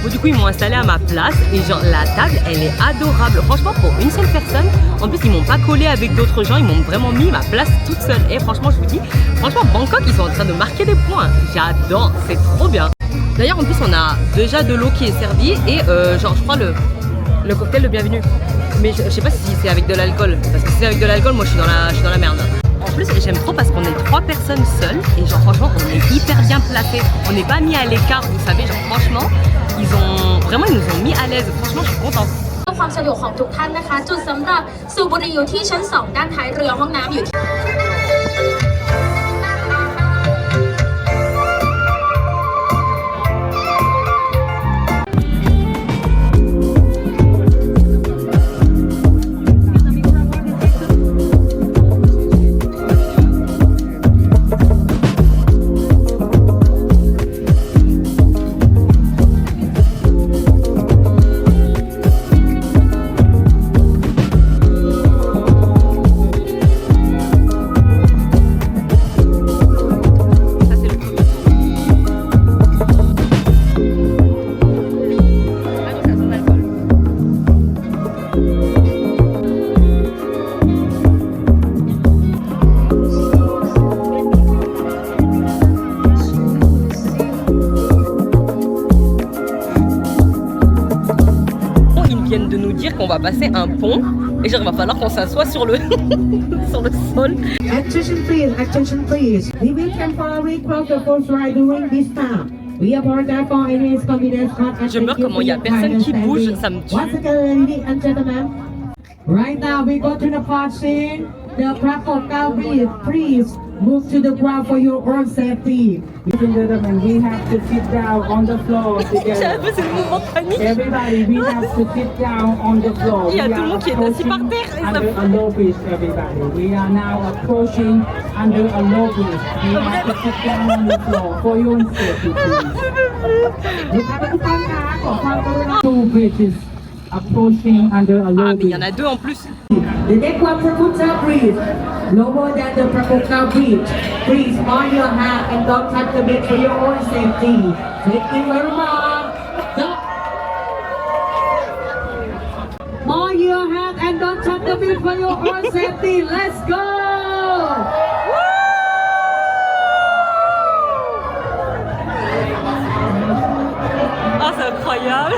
Du coup, ils m'ont installé à ma place et genre la table, elle est adorable. Franchement, pour une seule personne, en plus, ils m'ont pas collé avec d'autres gens, ils m'ont vraiment mis ma place toute seule. Et franchement, je vous dis, Bangkok, ils sont en train de marquer des points. J'adore, c'est trop bien. D'ailleurs, en plus, on a déjà de l'eau qui est servie et je crois le cocktail de bienvenue. Mais je sais pas si c'est avec de l'alcool, parce que si c'est avec de l'alcool, moi, je suis dans la merde. En plus, j'aime trop parce qu'on est 3 personnes seules et franchement, on est hyper bien placés. On n'est pas mis à l'écart, vous savez, franchement, ils nous ont mis à l'aise. Franchement, je suis contente. ความสะดวกของทุกท่านนะคะจุดสำหรับสูบบุหรี่อยู่ที่ชั้น 2 ด้านท้ายเรือห้องน้ำอยู่ที่ qu'on va passer un pont et genre il va falloir qu'on s'assoie sur le sur le sol. Attention please. We will temporarily close the boat ride during this time. We apologize for any inconvenience. Je meurs comment il y a personne qui bouge, ça me tue. Once again, ladies and gentlemen, right now we go to the part scene. The platform now, please move to the ground for your own safety. Ladies and gentlemen, we have to sit down on the floor together. C'est le mouvement de panique. Everybody, we have to sit down on the floor. Il y a tout le monde qui est assis par terre. Under a low bridge, everybody. We are now approaching under a low bridge. We have to sit down on the floor for your own safety, please. Two bridges approaching under a Ah, low mais il y en breeze. a deux en plus. The next one, Prakuta bridge, lower than the Prakuta bridge. Please mind your hand and don't touch the bridge for your own safety. Thank you very much. Mind your hand and don't touch the bridge for your own safety. Let's go. Ah, c'est incroyable.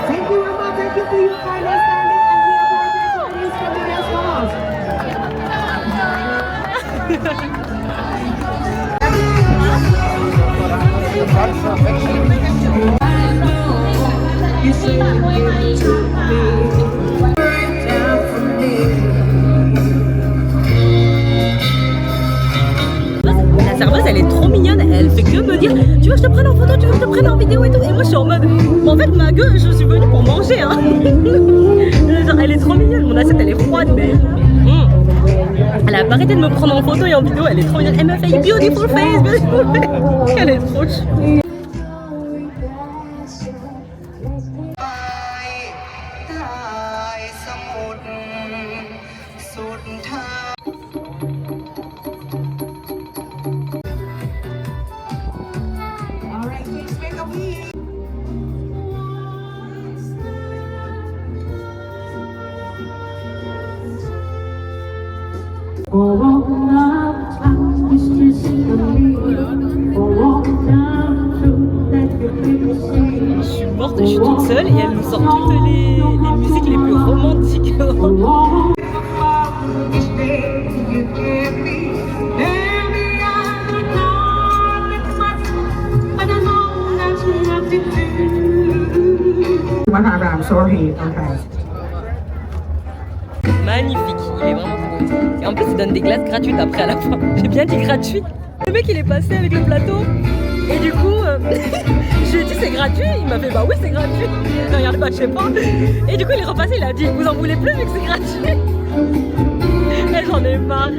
Thank you very much. Thank you for your understanding and we apologize for any inconvenience caused. La serveuse, elle est trop mignonne. Elle fait que me dire, tu veux que je te prenne en photo, tu veux que je te prenne en vidéo et tout. Et moi, je suis en mode, mais en fait, ma gueule, je suis venue pour manger. Hein. Genre, elle est trop mignonne. Mon assiette, elle est froide, mais. Elle a pas arrêté de me prendre en photo et en vidéo. Elle est trop mignonne. Elle me fait beautiful face, beautiful face. Elle est trop chou. All right, please make a wheel. For all love, time is just a meal. For all time, truth that you really see. Je suis morte, je suis toute seule et elle nous sort toutes les musiques les plus romantiques. For all each day you give me, baby, I know it's much, but I know that's nothing to do. I'm sorry, okay. Magnifique, il est vraiment trop beau. Et en plus, il donne des glaces gratuites après à la fin. J'ai bien dit gratuit. Le mec, il est passé avec le plateau. Et du coup, je lui ai dit c'est gratuit. Il m'a fait bah oui, c'est gratuit. Je regarde pas, je sais pas. Et du coup, il est repassé. Il a dit vous en voulez plus vu que c'est gratuit. Et j'en ai marre.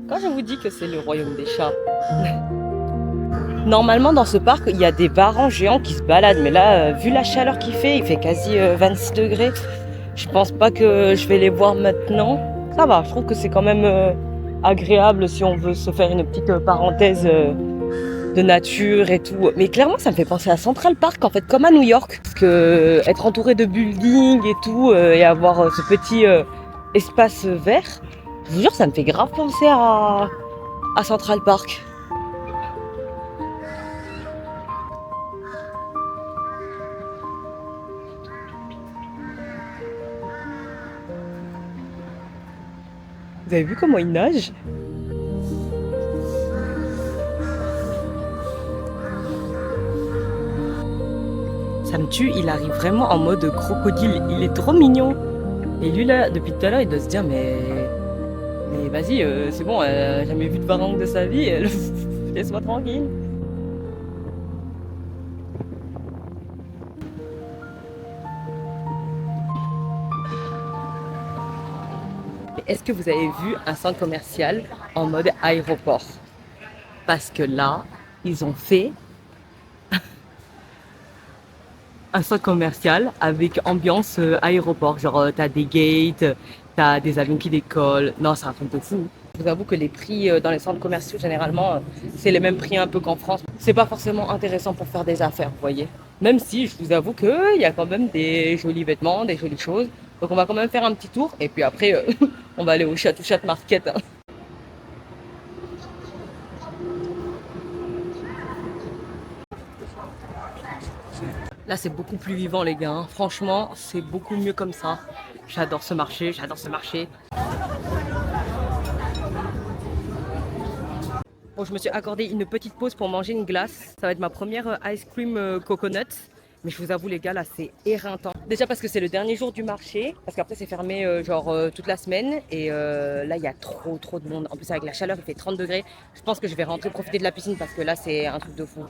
Quand je vous dis que c'est le royaume des chats, normalement dans ce parc il y a des varans géants qui se baladent, mais là vu la chaleur qu'il fait, il fait quasi 26 degrés, je pense pas que je vais les voir maintenant. Ça va, je trouve que c'est quand même agréable si on veut se faire une petite parenthèse de nature et tout. Mais clairement ça me fait penser à Central Park en fait, comme à New York, parce que être entouré de buildings et tout et avoir ce petit espace vert, je vous jure, ça me fait grave penser à Central Park. Vous avez vu comment il nage ? Ça me tue, il arrive vraiment en mode crocodile. Il est trop mignon. Et lui là, depuis tout à l'heure, il doit se dire mais vas-y, c'est bon, elle a jamais vu de varang de sa vie, laisse-moi tranquille. est-ce que vous avez vu un centre commercial en mode aéroport? Parce que là, ils ont fait un centre commercial avec ambiance aéroport. Genre, t'as des gates, t'as des avions qui décollent. Non, c'est un truc de fou. Je vous avoue que les prix dans les centres commerciaux, généralement, c'est les mêmes prix un peu qu'en France. C'est pas forcément intéressant pour faire des affaires, vous voyez. Même si je vous avoue qu'il y a quand même des jolis vêtements, des jolies choses. Donc on va quand même faire un petit tour et puis après, on va aller au Chatou Chat Market. Hein. Là, c'est beaucoup plus vivant, les gars. Hein. Franchement, c'est beaucoup mieux comme ça. J'adore ce marché, j'adore ce marché. Bon, je me suis accordé une petite pause pour manger une glace. Ça va être ma première ice cream coconut. Mais je vous avoue, les gars, là, c'est éreintant. Déjà parce que c'est le dernier jour du marché. Parce qu'après, c'est fermé toute la semaine. Et là, il y a trop de monde. En plus, avec la chaleur, il fait 30 degrés. Je pense que je vais rentrer profiter de la piscine parce que là, c'est un truc de fou.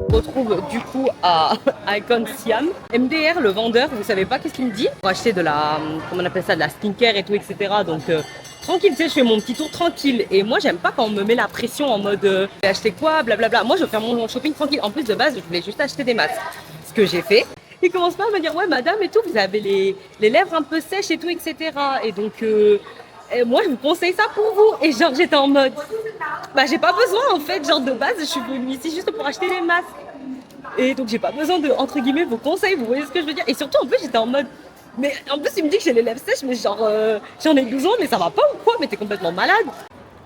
Retrouve du coup à Icon Siam. MDR, le vendeur, vous savez pas qu'est-ce qu'il me dit? Pour acheter de la, comment on appelle ça, de la skincare et tout, etc. Donc tranquille, tu sais, je fais mon petit tour tranquille. Et moi, j'aime pas quand on me met la pression en mode j'ai acheté quoi, blablabla. Moi, je veux faire mon shopping tranquille. En plus, de base, je voulais juste acheter des masques. Ce que j'ai fait. Il commence pas à me dire ouais, madame et tout, vous avez les lèvres un peu sèches et tout, etc. Et donc moi, je vous conseille ça pour vous. Et genre, j'étais en mode bah, j'ai pas besoin en fait. Genre, de base, je suis venue ici juste pour acheter les masques. Et donc j'ai pas besoin de, entre guillemets, vos conseils, vous voyez ce que je veux dire. Et surtout en plus j'étais en mode, mais en plus il me dit que j'ai les lèvres sèches, mais genre j'en ai 12 ans, mais ça va pas ou quoi? Mais t'es complètement malade.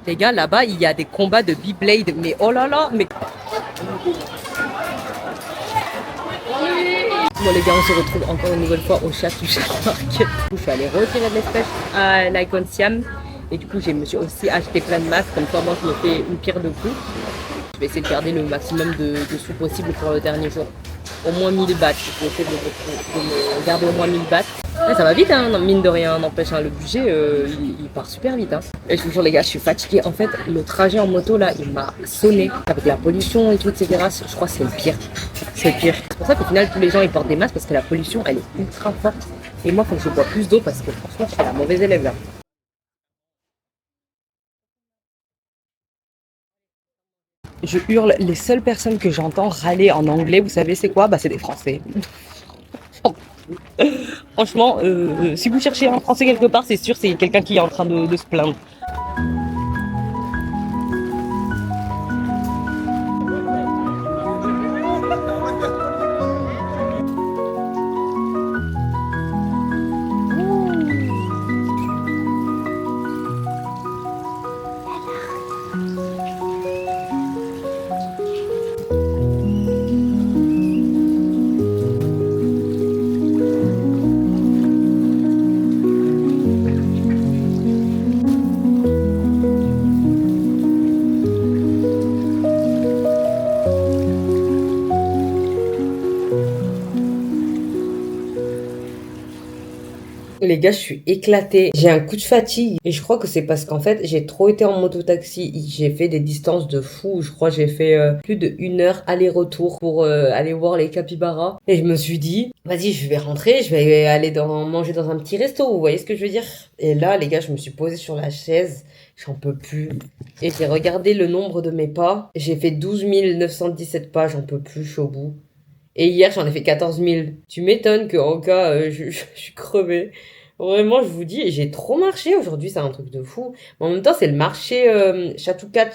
Les gars, là-bas il y a des combats de Beyblade, mais oh là là, mais... Bon les gars, on se retrouve encore une nouvelle fois au Chatou Chat Market. Je suis allée retirer de l'espèce à l'Icon Siam. Et du coup je me suis aussi acheté plein de masques, comme ça moi je me fais une pierre de coups. Je vais essayer de garder le maximum de sous possible pour le dernier jour. Au moins 1000 bahts. Je vais essayer de me garder au moins 1000 bahts. Ouais, ça va vite, hein, mine de rien. N'empêche, hein, le budget, il part super vite. Hein. Et je vous jure, les gars, je suis fatiguée. En fait, le trajet en moto, là, il m'a sonné. Avec la pollution et tout, etc. Je crois que c'est le pire. C'est le pire. C'est pour ça qu'au final, tous les gens, ils portent des masques parce que la pollution, elle est ultra forte. Et moi, il faut que je bois plus d'eau parce que franchement, je suis la mauvaise élève, là. Je hurle, les seules personnes que j'entends râler en anglais, vous savez c'est quoi? Bah c'est des Français. Franchement, si vous cherchez un Français quelque part, c'est sûr c'est quelqu'un qui est en train de se plaindre. Les gars, je suis éclatée. J'ai un coup de fatigue. Et je crois que c'est parce qu'en fait, j'ai trop été en mototaxi. J'ai fait des distances de fou. Je crois que j'ai fait plus de 1 heure aller-retour pour aller voir les capybaras. Et je me suis dit, vas-y, je vais rentrer. Je vais aller manger dans un petit resto. Vous voyez ce que je veux dire? Et là, les gars, je me suis posée sur la chaise. J'en peux plus. Et j'ai regardé le nombre de mes pas. J'ai fait 12 917 pas. J'en peux plus, je suis au bout. Et hier, j'en ai fait 14 000. Tu m'étonnes qu'en cas, je suis crevée. Vraiment, je vous dis, j'ai trop marché aujourd'hui, c'est un truc de fou. Mais en même temps, c'est le marché Chatou Chac,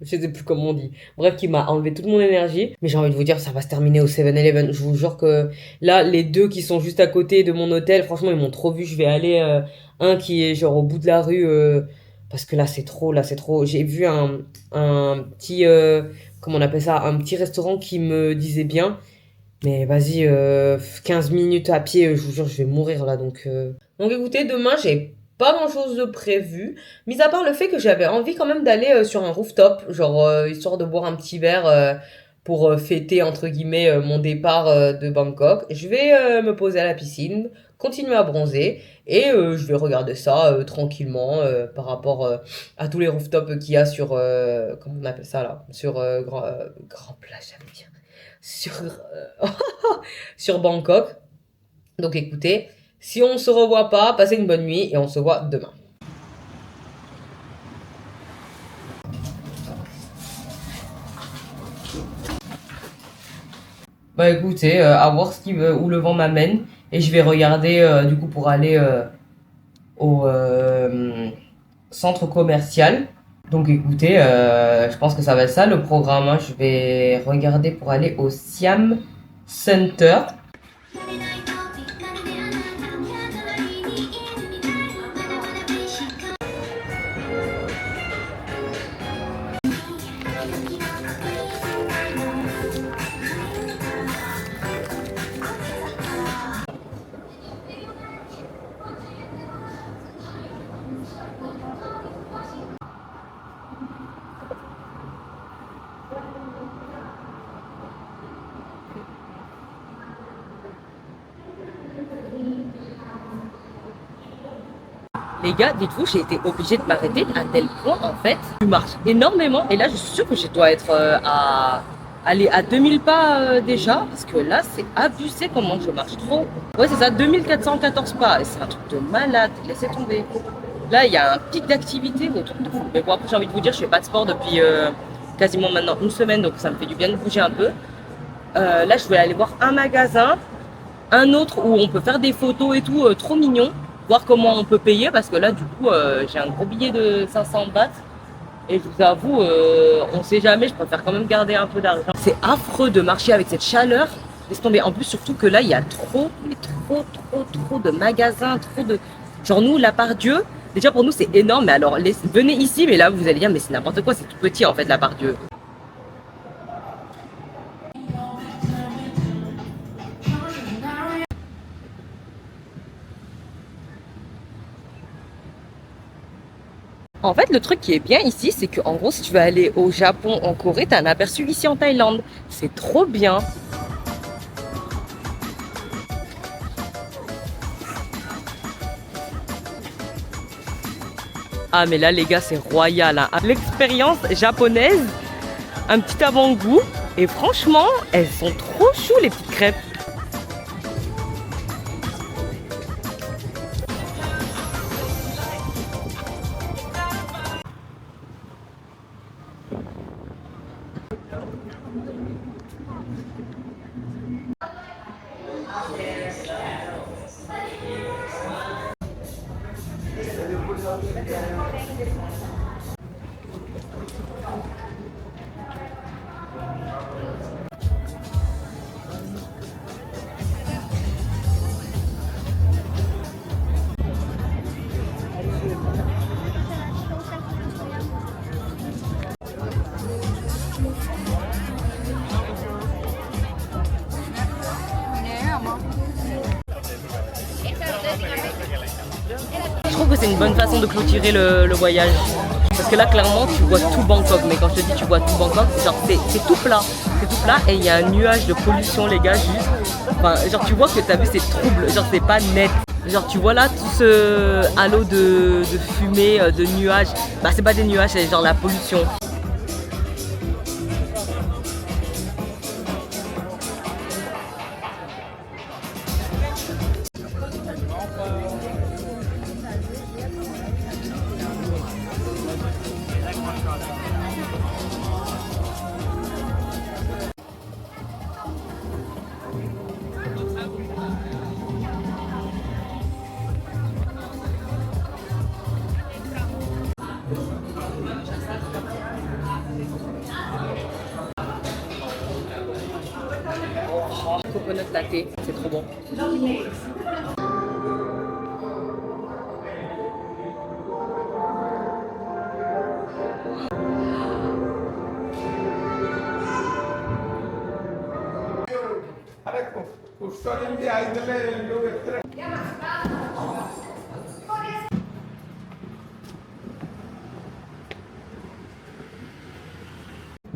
je sais plus comment on dit. Bref, qui m'a enlevé toute mon énergie. Mais j'ai envie de vous dire, ça va se terminer au 7-Eleven. Je vous jure que là, les deux qui sont juste à côté de mon hôtel, franchement, ils m'ont trop vu. Je vais aller, un qui est genre au bout de la rue, parce que là, c'est trop. J'ai vu un petit, comment on appelle ça, un petit restaurant qui me disait bien. Mais vas-y, 15 minutes à pied, je vous jure, je vais mourir là. Donc écoutez, demain, j'ai pas grand-chose de prévu. Mis à part le fait que j'avais envie quand même d'aller sur un rooftop, genre histoire de boire un petit verre pour fêter entre guillemets mon départ de Bangkok. Je vais me poser à la piscine, continuer à bronzer et je vais regarder ça tranquillement par rapport à tous les rooftops qu'il y a sur comment on appelle ça là, sur Grand Place, j'allais dire, sur sur Bangkok. Donc écoutez, si on se revoit pas, passez une bonne nuit et on se voit demain. Bah écoutez, à voir où le vent m'amène. Et je vais regarder du coup pour aller au centre commercial. Donc écoutez, je pense que ça va être ça le programme, hein. Je vais regarder pour aller au Siam Center. Les gars, dites-vous, j'ai été obligée de m'arrêter à tel point, en fait, je marche énormément. Et là, je suis sûre que je dois être à aller à 2000 pas déjà. Parce que là, c'est abusé comment je marche trop. Ouais, c'est ça, 2414 pas. Et c'est un truc de malade, laissez tomber. Là, il y a un pic d'activité, mais truc de fou. Mais bon, après, j'ai envie de vous dire, je fais pas de sport depuis quasiment maintenant une semaine. Donc, ça me fait du bien de bouger un peu. Là, je vais aller voir un magasin. Un autre où on peut faire des photos et tout, trop mignon. Voir comment on peut payer parce que là du coup j'ai un gros billet de 500 bahts et je vous avoue on sait jamais, je préfère quand même garder un peu d'argent. C'est affreux de marcher avec cette chaleur, laisse tomber. En plus surtout que là il y a trop de magasins, trop de... Genre nous la Part-Dieu, déjà pour nous c'est énorme, mais alors venez ici, mais là vous allez dire mais c'est n'importe quoi, c'est tout petit en fait la Part-Dieu. En fait, le truc qui est bien ici, c'est que en gros, si tu veux aller au Japon, en Corée, t'as un aperçu ici en Thaïlande. C'est trop bien. Ah, mais là, les gars, c'est royal, hein. L'expérience japonaise, un petit avant-goût. Et franchement, elles sont trop chou, les petites crêpes. Je trouve que c'est une bonne façon de clôturer le voyage. Parce que là, clairement, tu vois tout Bangkok. Mais quand je te dis tu vois tout Bangkok, genre c'est tout plat. C'est tout plat et il y a un nuage de pollution, les gars, juste. Enfin, genre tu vois que t'as vu, c'est trouble. Genre c'est pas net. Genre tu vois là tout ce halo de fumée, de nuages. Bah c'est pas des nuages, c'est genre la pollution. Coconut latte, c'est trop bon.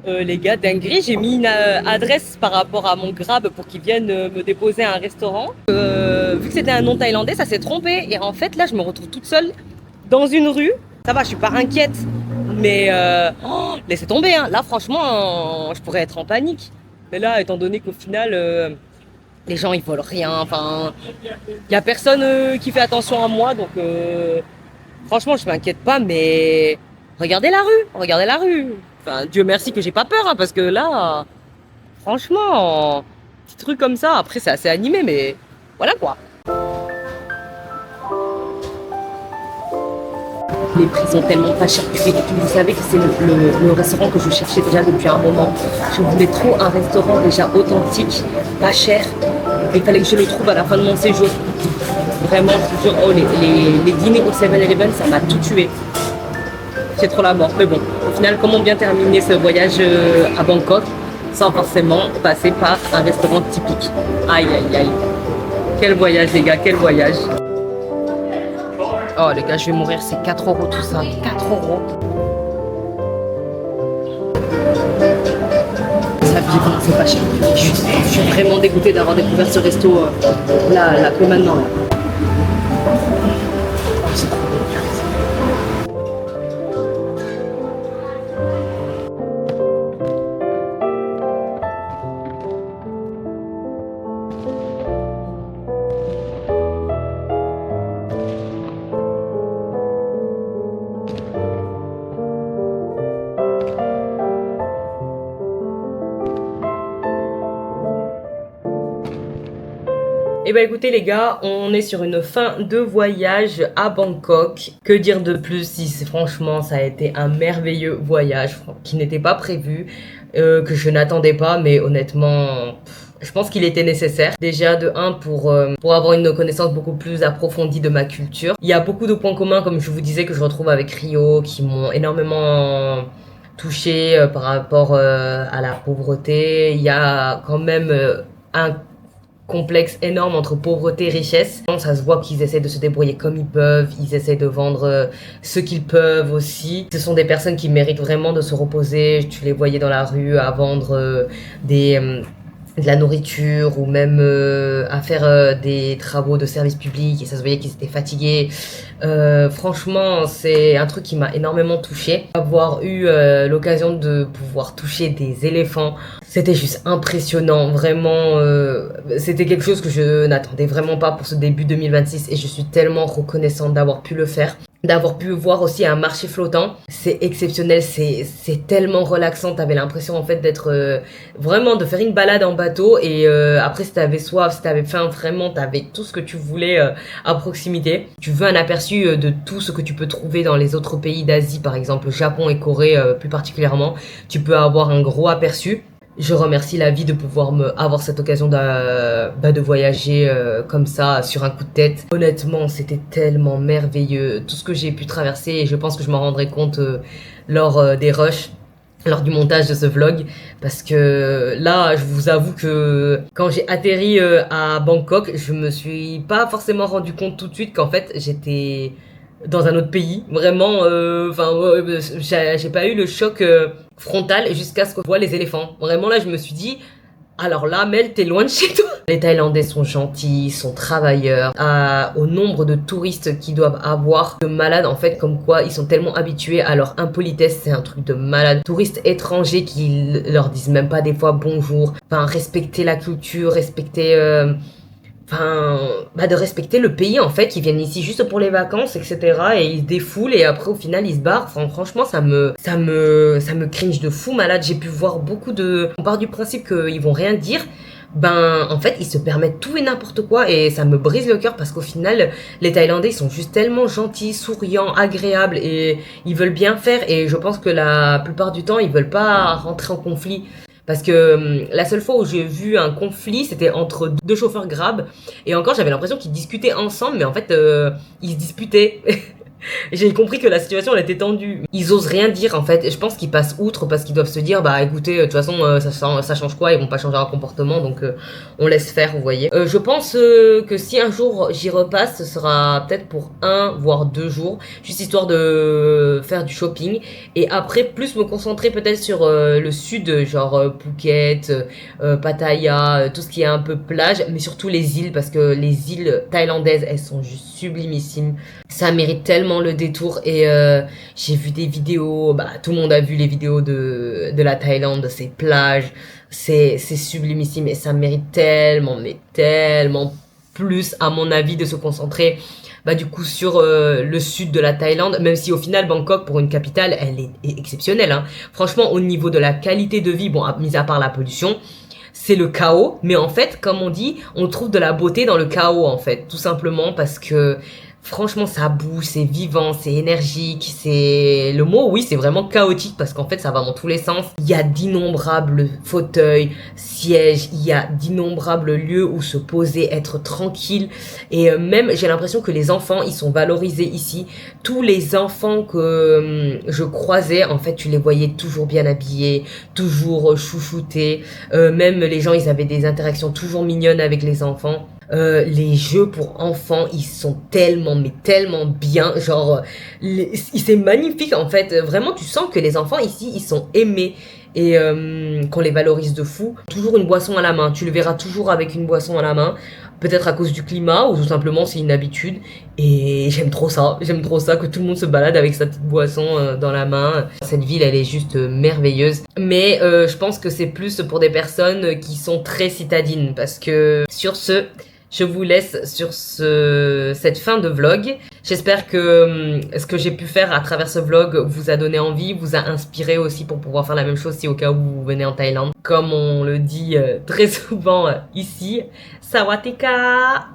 Les gars, dinguerie, j'ai mis une adresse par rapport à mon Grab pour qu'ils viennent me déposer à un restaurant. Vu que c'était un nom thaïlandais, ça s'est trompé. Et en fait, là, je me retrouve toute seule dans une rue. Ça va, je suis pas inquiète. Mais laissez tomber, hein. Là, franchement, je pourrais être en panique. Mais là, étant donné qu'au final, les gens, ils volent rien. Enfin, il y a personne qui fait attention à moi. Donc, franchement, je m'inquiète pas. Mais regardez la rue, regardez la rue. Enfin, Dieu merci que j'ai pas peur, hein, parce que là, franchement, petit truc comme ça, après c'est assez animé, mais voilà quoi. Les prix sont tellement pas chers. Vous savez que c'est le restaurant que je cherchais déjà depuis un moment. Je voulais trop un restaurant déjà authentique, pas cher. Il fallait que je le trouve à la fin de mon séjour. Vraiment, je te jure, les dîners au 7-Eleven, ça m'a tout tué. C'est trop la mort, mais bon, au final, comment bien terminer ce voyage à Bangkok sans forcément passer par un restaurant typique. Aïe aïe aïe, quel voyage les gars, quel voyage. Oh les gars, je vais mourir, c'est 4 € tout ça, 4 €. Ça vit, c'est pas cher. Je suis vraiment dégoûtée d'avoir découvert ce resto là que maintenant. Là. Et bah écoutez les gars, on est sur une fin de voyage à Bangkok. Que dire de plus si franchement ça a été un merveilleux voyage qui n'était pas prévu, que je n'attendais pas, mais honnêtement je pense qu'il était nécessaire. Déjà de 1 pour avoir une connaissance beaucoup plus approfondie de ma culture. Il y a beaucoup de points communs comme je vous disais que je retrouve avec Rio qui m'ont énormément touchée par rapport à la pauvreté. Il y a quand même un complexe énorme entre pauvreté et richesse. Ça se voit qu'ils essaient de se débrouiller comme ils peuvent, ils essaient de vendre ce qu'ils peuvent aussi. Ce sont des personnes qui méritent vraiment de se reposer. Tu les voyais dans la rue à vendre de la nourriture ou même à faire des travaux de service public et ça se voyait qu'ils étaient fatigués. Franchement, c'est un truc qui m'a énormément touchée. Avoir eu l'occasion de pouvoir toucher des éléphants, c'était juste impressionnant. Vraiment, c'était quelque chose que je n'attendais vraiment pas pour ce début 2026 et je suis tellement reconnaissante d'avoir pu le faire. D'avoir pu voir aussi un marché flottant, c'est exceptionnel, c'est tellement relaxant. T'avais l'impression en fait d'être vraiment de faire une balade en bateau et après si t'avais soif, si t'avais faim, vraiment t'avais tout ce que tu voulais à proximité. Tu veux un aperçu de tout ce que tu peux trouver dans les autres pays d'Asie, par exemple Japon et Corée plus particulièrement, tu peux avoir un gros aperçu. Je remercie la vie de pouvoir avoir cette occasion de voyager comme ça sur un coup de tête. Honnêtement, c'était tellement merveilleux tout ce que j'ai pu traverser et je pense que je m'en rendrai compte lors des rushs, lors du montage de ce vlog parce que là, je vous avoue que quand j'ai atterri à Bangkok, je me suis pas forcément rendu compte tout de suite qu'en fait, j'étais dans un autre pays. Vraiment, j'ai pas eu le choc frontal jusqu'à ce que je vois les éléphants. Vraiment là, je me suis dit, alors là, Mel, t'es loin de chez toi. Les Thaïlandais sont gentils, sont travailleurs. Au nombre de touristes qu'ils doivent avoir, de malades en fait, comme quoi ils sont tellement habitués à leur impolitesse, c'est un truc de malade. Touristes étrangers qui leur disent même pas des fois bonjour. Enfin, respecter la culture, respecter... de respecter le pays en fait, ils viennent ici juste pour les vacances etc et ils se défoulent et après au final ils se barrent. Enfin, franchement ça me cringe de fou malade. J'ai pu voir beaucoup on part du principe qu'ils vont rien dire, en fait ils se permettent tout et n'importe quoi et ça me brise le cœur parce qu'au final les Thaïlandais ils sont juste tellement gentils, souriants, agréables et ils veulent bien faire et je pense que la plupart du temps ils veulent pas rentrer en conflit. Parce que la seule fois où j'ai vu un conflit, c'était entre 2 chauffeurs Grab. Et encore, j'avais l'impression qu'ils discutaient ensemble, mais en fait, ils se disputaient. J'ai compris que la situation elle était tendue. Ils osent rien dire en fait. Je pense qu'ils passent outre parce qu'ils doivent se dire bah écoutez de toute façon ça change quoi, ils vont pas changer leur comportement donc on laisse faire, vous voyez. Je pense que si un jour j'y repasse, ce sera peut-être pour 1 voire 2 jours, juste histoire de faire du shopping et après plus me concentrer peut-être sur le sud, genre Phuket, Pattaya, tout ce qui est un peu plage, mais surtout les îles parce que les îles thaïlandaises elles sont juste sublimissimes. Ça mérite tellement le détour et j'ai vu des vidéos, bah tout le monde a vu les vidéos de la Thaïlande, de ces plages, c'est sublimissime et ça mérite tellement, mais tellement plus à mon avis de se concentrer bah du coup sur le sud de la Thaïlande, même si au final Bangkok pour une capitale elle est exceptionnelle hein. Franchement au niveau de la qualité de vie, bon mis à part la pollution, c'est le chaos, mais en fait, comme on dit, on trouve de la beauté dans le chaos, en fait, tout simplement parce que, franchement, ça bouge, c'est vivant, c'est énergique, c'est... Le mot, oui, c'est vraiment chaotique parce qu'en fait, ça va dans tous les sens. Il y a d'innombrables fauteuils, sièges, il y a d'innombrables lieux où se poser, être tranquille. Et même, j'ai l'impression que les enfants, ils sont valorisés ici. Tous les enfants que je croisais, en fait, tu les voyais toujours bien habillés, toujours chouchoutés. Même les gens, ils avaient des interactions toujours mignonnes avec les enfants. Les jeux pour enfants, ils sont tellement, mais tellement bien. Genre, c'est magnifique en fait. Vraiment, tu sens que les enfants ici, ils sont aimés et qu'on les valorise de fou. Toujours une boisson à la main. Tu le verras toujours avec une boisson à la main. Peut-être à cause du climat ou tout simplement c'est une habitude. Et j'aime trop ça. J'aime trop ça que tout le monde se balade avec sa petite boisson dans la main. Cette ville, elle est juste merveilleuse. Mais je pense que c'est plus pour des personnes qui sont très citadines. Parce que sur ce... Je vous laisse sur cette fin de vlog. J'espère que ce que j'ai pu faire à travers ce vlog vous a donné envie, vous a inspiré aussi pour pouvoir faire la même chose si au cas où vous venez en Thaïlande. Comme on le dit très souvent ici, Sawatika!